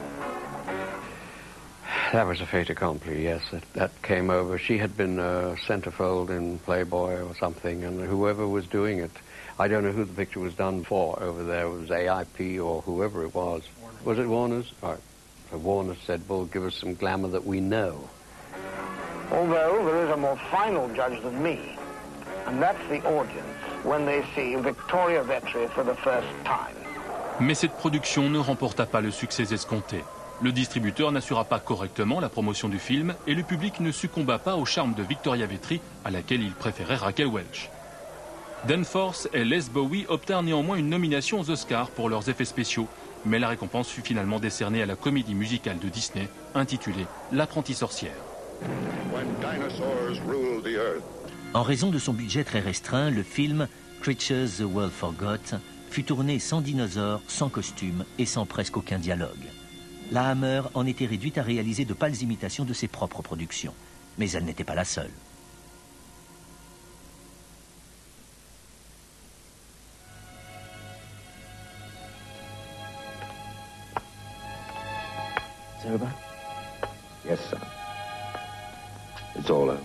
That was a fait accompli, yes. That came over. She had been a centerfold in Playboy or something, and whoever was doing it, I don't know who the picture was done for over there. It was AIP or whoever it was. Warner. Was it Warner's? All right. So Warner said, well, give us some glamour that we know. Although there is a more final judge than me, and that's the audience when they see Victoria Vetri for the first time. Mais cette production ne remporta pas le succès escompté. Le distributeur n'assura pas correctement la promotion du film et le public ne succomba pas au charme de Victoria Vetri, à laquelle il préférait Raquel Welch. Danforth et Les Bowie obtinrent néanmoins une nomination aux Oscars pour leurs effets spéciaux, mais la récompense fut finalement décernée à la comédie musicale de Disney intitulée L'Apprentie sorcière. En raison de son budget très restreint, le film Creatures the World Forgot fut tourné sans dinosaures, sans costumes et sans presque aucun dialogue. La Hammer en était réduite à réaliser de pâles imitations de ses propres productions. Mais elle n'était pas la seule. It's over? Yes, sir. It's all over.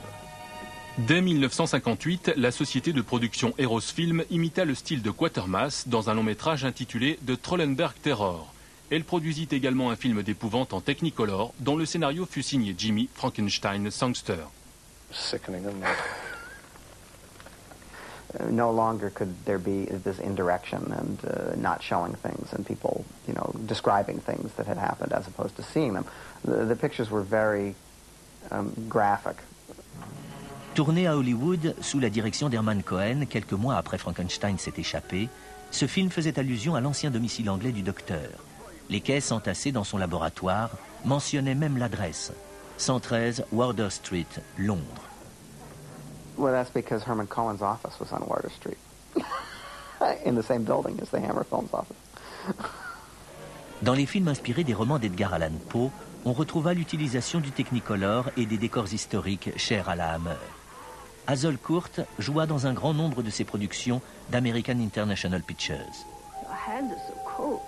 Dès 1958, la société de production Eros Film imita le style de Quatermass dans un long métrage intitulé The Trollenberg Terror. Elle produisit également un film d'épouvante en Technicolor dont le scénario fut signé Jimmy Frankenstein Sangster. Sickening, isn't it? No longer could there be this indirection and not showing things and people, describing things that had happened as opposed to seeing them. The pictures were very graphic. Tourné à Hollywood sous la direction d'Herman Cohen, quelques mois après Frankenstein s'est échappé, ce film faisait allusion à l'ancien domicile anglais du docteur. Les caisses entassées dans son laboratoire mentionnaient même l'adresse, 113 Wardour Street, Londres. Well, that's because Herman Cohen's office was on Wardour Street, in the same building as the Hammer Films office. Dans les films inspirés des romans d'Edgar Allan Poe, on retrouva l'utilisation du Technicolor et des décors historiques chers à la Hammer. Hazel Court joua dans un grand nombre de ses productions d'American International Pictures. Your hands are so cold.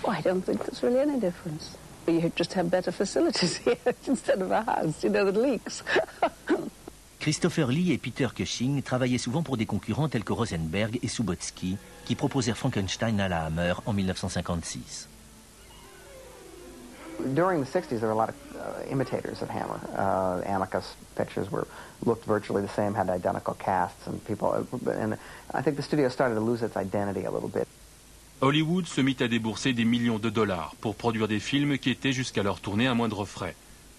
Oh, I don't think there's really any difference. You just have better facilities here instead of a house, that leaks. Christopher Lee et Peter Cushing travaillaient souvent pour des concurrents tels que Rosenberg et Subotsky, qui proposèrent Frankenstein à la Hammer en 1956. During the 60s, there were a lot of imitators of Hammer. Amicus pictures looked virtually the same, had identical casts, and I think the studio started to lose its identity a little bit. Hollywood se mit à débourser des millions de dollars pour produire des films qui étaient jusqu'alors tournés à moindre frais.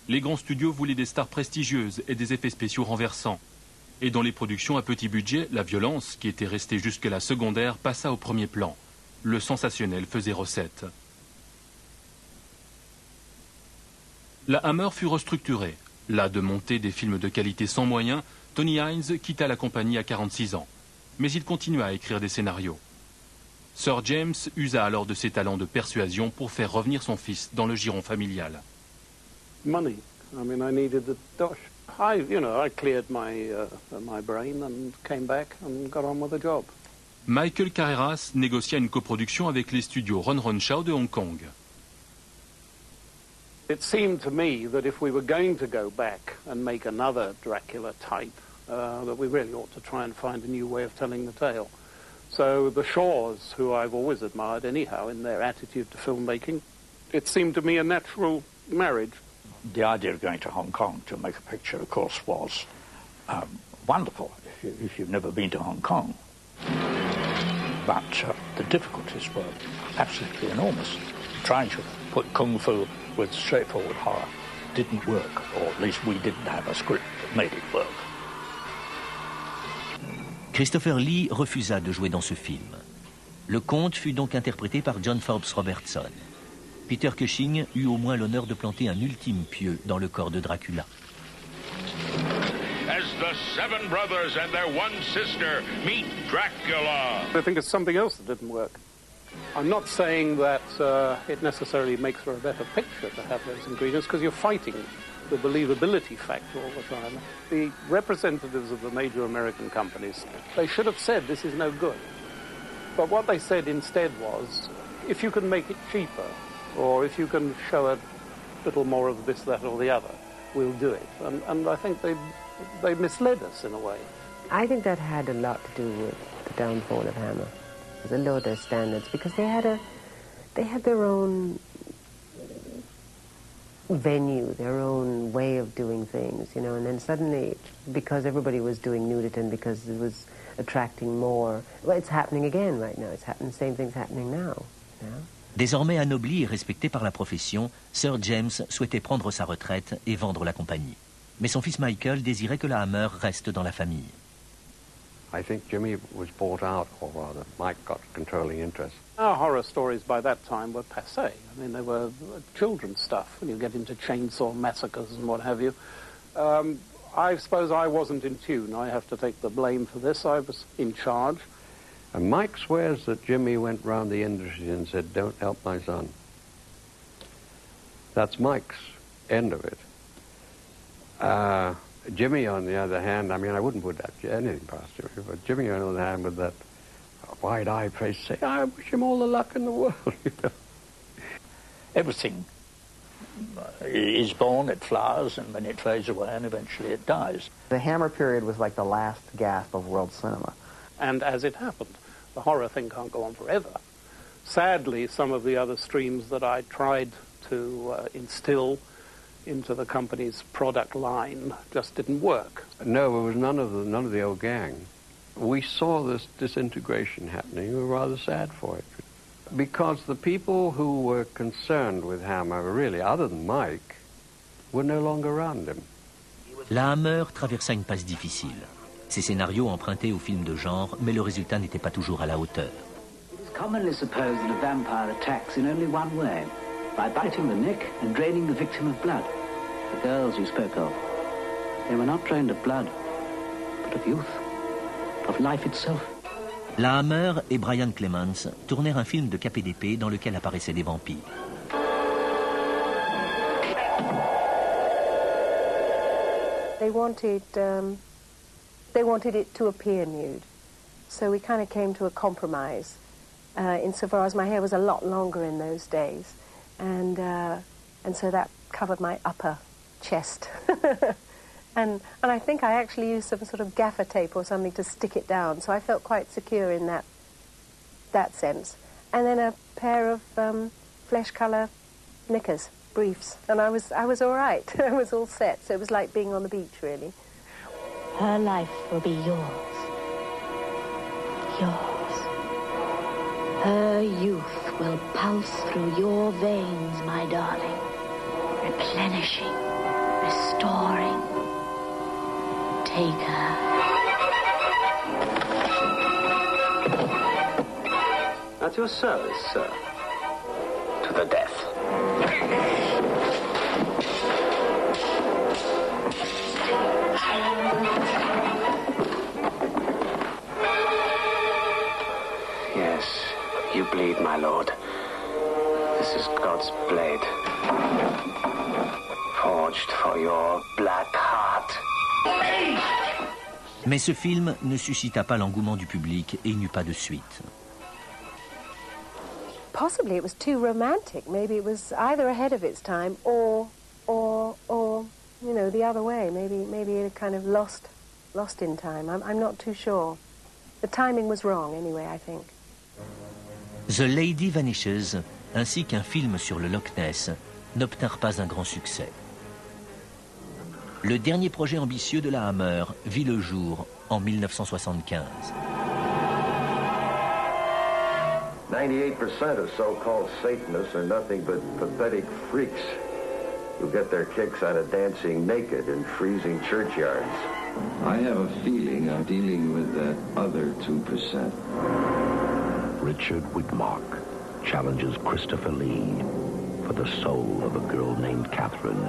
Les grands studios voulaient des stars prestigieuses et des effets spéciaux renversants. Et dans les productions à petit budget, la violence, qui était restée jusque-là secondaire, passa au premier plan. Le sensationnel faisait recette. La Hammer fut restructurée. Là de monter des films de qualité sans moyens, Tony Hines quitta la compagnie à 46 ans. Mais il continua à écrire des scénarios. Sir James usa alors de ses talents de persuasion pour faire revenir son fils dans le giron familial. Money. I mean, I needed the dosh. I cleared my brain and came back and got on with the job. Michael Carreras négocia une coproduction avec les studios Ron Ron Shaw de Hong Kong. It seemed to me that if we were going to go back and make another Dracula type, that we really ought to try and find a new way of telling the tale. So the Shaws, who I've always admired anyhow in their attitude to filmmaking, it seemed to me a natural marriage. The idea of going to Hong Kong to make a picture, of course, was wonderful if you've never been to Hong Kong. But the difficulties were absolutely enormous. Trying to put Kung Fu with straightforward horror didn't work, or at least we didn't have a script that made it work. Christopher Lee refusa de jouer dans ce film. Le conte fut donc interprété par John Forbes Robertson. Peter Cushing eut au moins l'honneur de planter un ultime pieu dans le corps de Dracula. As the seven brothers and their one sister meet Dracula. I think it's something else that didn't work. I'm not saying that it necessarily makes for a better picture to have those ingredients, because you're fighting the believability factor all the time. The representatives of the major American companies, they should have said this is no good. But what they said instead was, if you can make it cheaper, or if you can show a little more of this, that, or the other, we'll do it. And I think they misled us in a way. I think that had a lot to do with the downfall of Hammer. They lowered their standards because they had their own venue, their own way of doing things, you know, and then suddenly, because everybody was doing nudity and because it was attracting more, well, it's happening again right now. It's happening, the same thing's happening now. You know? Désormais anobli et respecté par la profession, Sir James souhaitait prendre sa retraite et vendre la compagnie. Mais son fils Michael désirait que la Hammer reste dans la famille. I think Jimmy was bought out, or rather, Mike got controlling interest. Our horror stories by that time were passé. I mean, they were children's stuff, when you get into chainsaw massacres and what have you. I suppose I wasn't in tune. I have to take the blame for this. I was in charge. And Mike swears that Jimmy went round the industry and said, "Don't help my son." That's Mike's end of it. Jimmy, on the other hand, I mean, I wouldn't put that anything past Jimmy, but Jimmy, on the other hand, with that wide-eyed face, say, "I wish him all the luck in the world." You know? Everything is born, it flowers, and then it fades away, and eventually it dies. The Hammer period was like the last gasp of world cinema. And as it happened, the horror thing can't go on forever. Sadly, some of the other streams that I tried to instill into the company's product line just didn't work. No, it was none of the old gang. We saw this disintegration happening. We were rather sad for it. Because the people who were concerned with Hammer, really, other than Mike, were no longer around him. La Hammer traversa une passe difficile. Ses scénarios empruntaient aux films de genre, mais le résultat n'était pas toujours à la hauteur. It is commonly supposed that a vampire attacks in only one way, by biting the neck and draining the victim of blood. The girls you spoke of, they were not drained of blood, but of youth, of life itself. La Hammer et Brian Clements tournèrent un film de KPDP dans lequel apparaissaient des vampires. They wanted it to appear nude, so we kind of came to a compromise. Insofar as my hair was a lot longer in those days, and so that covered my upper chest. And I think I actually used some sort of gaffer tape or something to stick it down, so I felt quite secure in that sense. And then a pair of flesh colour knickers, briefs, and I was all right. I was all set, so it was like being on the beach, really. Her life will be yours. Yours. Her youth will pulse through your veins, my darling, replenishing, restoring. Take her. At your service, sir. To the death. Yes, you bleed, my lord. This is God's blade. Forged for your black heart. Mais ce film ne suscita pas l'engouement du public et il n'y eut pas de suite. Possibly it was too romantic. Maybe it was either ahead of its time or you know, the other way. Maybe it kind of lost in time. I'm not too sure. The timing was wrong anyway, I think. The Lady Vanishes, ainsi qu'un film sur le Loch Ness, n'obtinrent pas un grand succès. Le dernier projet ambitieux de la Hammer vit le jour en 1975. 98% of so-called Satanists are nothing but pathetic freaks who get their kicks out of dancing naked in freezing churchyards. I have a feeling I'm dealing with that other 2%. Richard Widmark challenges Christopher Lee for the soul of a girl named Catherine.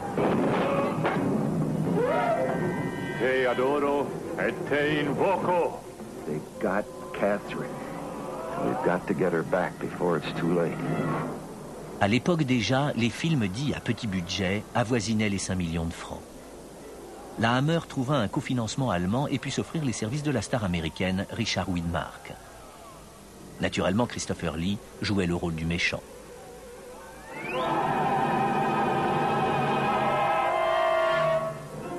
Te adoro et te invoco. They got Catherine. We've got to get her back before it's too late. À l'époque déjà, les films dits à petit budget avoisinaient les 5 millions de francs. La Hammer trouva un cofinancement allemand et put s'offrir les services de la star américaine Richard Widmark. Naturellement, Christopher Lee jouait le rôle du méchant.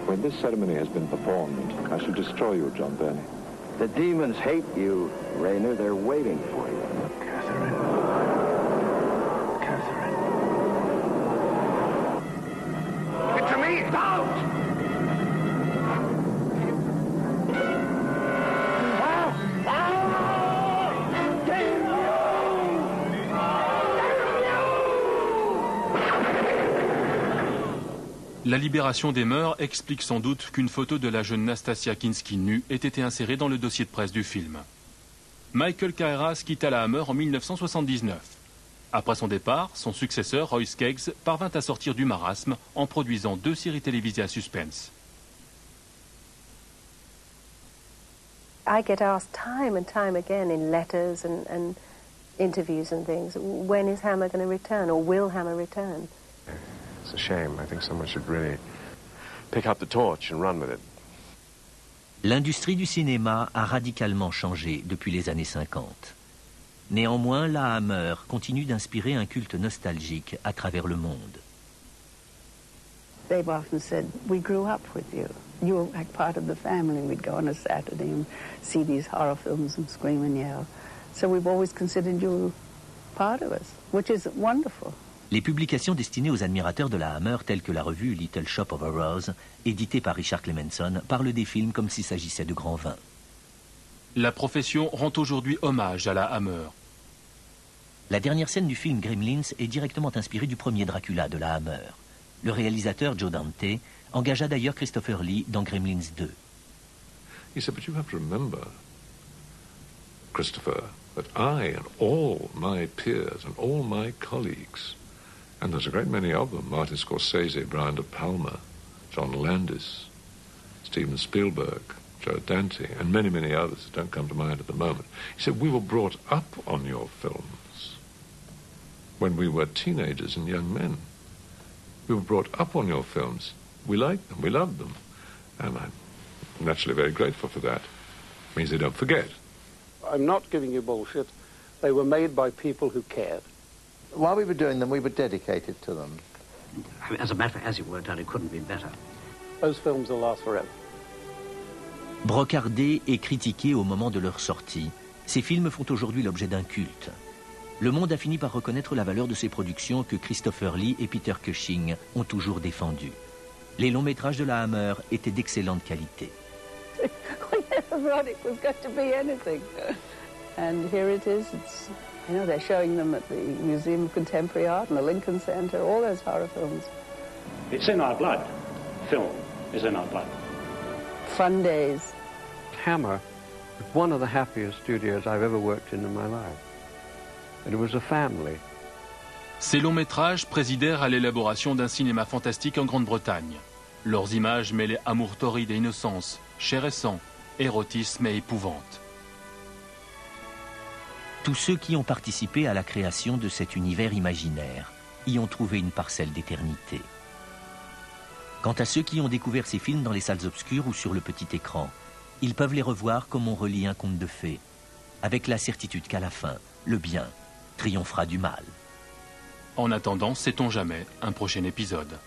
When this ceremony has been performed, I shall destroy you, John Burney. The demons hate you, Raynor. They're waiting for you. It's to me! Out! La libération des mœurs explique sans doute qu'une photo de la jeune Nastasia Kinski nue ait été insérée dans le dossier de presse du film. Michael Carreras quitta la Hammer en 1979. Après son départ, son successeur, Roy Skeggs, parvint à sortir du marasme en produisant 2 séries télévisées à suspense. I get asked time and time again in letters and interviews and things, when is Hammer going to return, or will Hammer return? It's a shame. I think someone should really pick up the torch and run with it. L'industrie du cinéma a radicalement changé depuis les années 50. Néanmoins, la Hammer continue d'inspirer un culte nostalgique à travers le monde. They've often said, we grew up with you. You were like part of the family. We'd go on a Saturday and see these horror films and scream and yell. So we've always considered you part of us, which is wonderful. Les publications destinées aux admirateurs de la Hammer, telles que la revue Little Shop of Horrors, éditée par Richard Clemenson, parlent des films comme s'il s'agissait de grands vins. La profession rend aujourd'hui hommage à la Hammer. La dernière scène du film Gremlins est directement inspirée du premier Dracula de la Hammer. Le réalisateur Joe Dante engagea d'ailleurs Christopher Lee dans Gremlins 2. He said, but you have to remember, Christopher, that I and all my peers and all my colleagues, and there's a great many of them, Martin Scorsese, Brian De Palma, John Landis, Steven Spielberg, Joe Dante, and many, many others that don't come to mind at the moment. He said, we were brought up on your films when we were teenagers and young men. We were brought up on your films. We liked them, we loved them. And I'm naturally very grateful for that. It means they don't forget. I'm not giving you bullshit. They were made by people who cared. While we were doing them, we were dedicated to them. I mean, as a matter, as it worked out, it couldn't be better. Those films will last forever. Brocardés et critiqués au moment de leur sortie, ces films font aujourd'hui l'objet d'un culte. Le monde a fini par reconnaître la valeur de ces productions que Christopher Lee et Peter Cushing ont toujours défendues. Les longs métrages de la Hammer étaient d'excellente qualité. We never thought it was going to be anything. And here it is. It's, you know, they're showing them at the Museum of Contemporary Art and the Lincoln Center, all those horror films. It's in our blood. Film is in our blood. Fun days. Hammer was one of the happiest studios I've ever worked in my life. And it was a family. Ces longs métrages présidèrent à l'élaboration d'un cinéma fantastique en Grande-Bretagne. Leurs images mêlaient amour torride et innocence, chair et sang, érotisme et épouvante. Tous ceux qui ont participé à la création de cet univers imaginaire y ont trouvé une parcelle d'éternité. Quant à ceux qui ont découvert ces films dans les salles obscures ou sur le petit écran, ils peuvent les revoir comme on relit un conte de fées, avec la certitude qu'à la fin, le bien triomphera du mal. En attendant, sait-on jamais, un prochain épisode.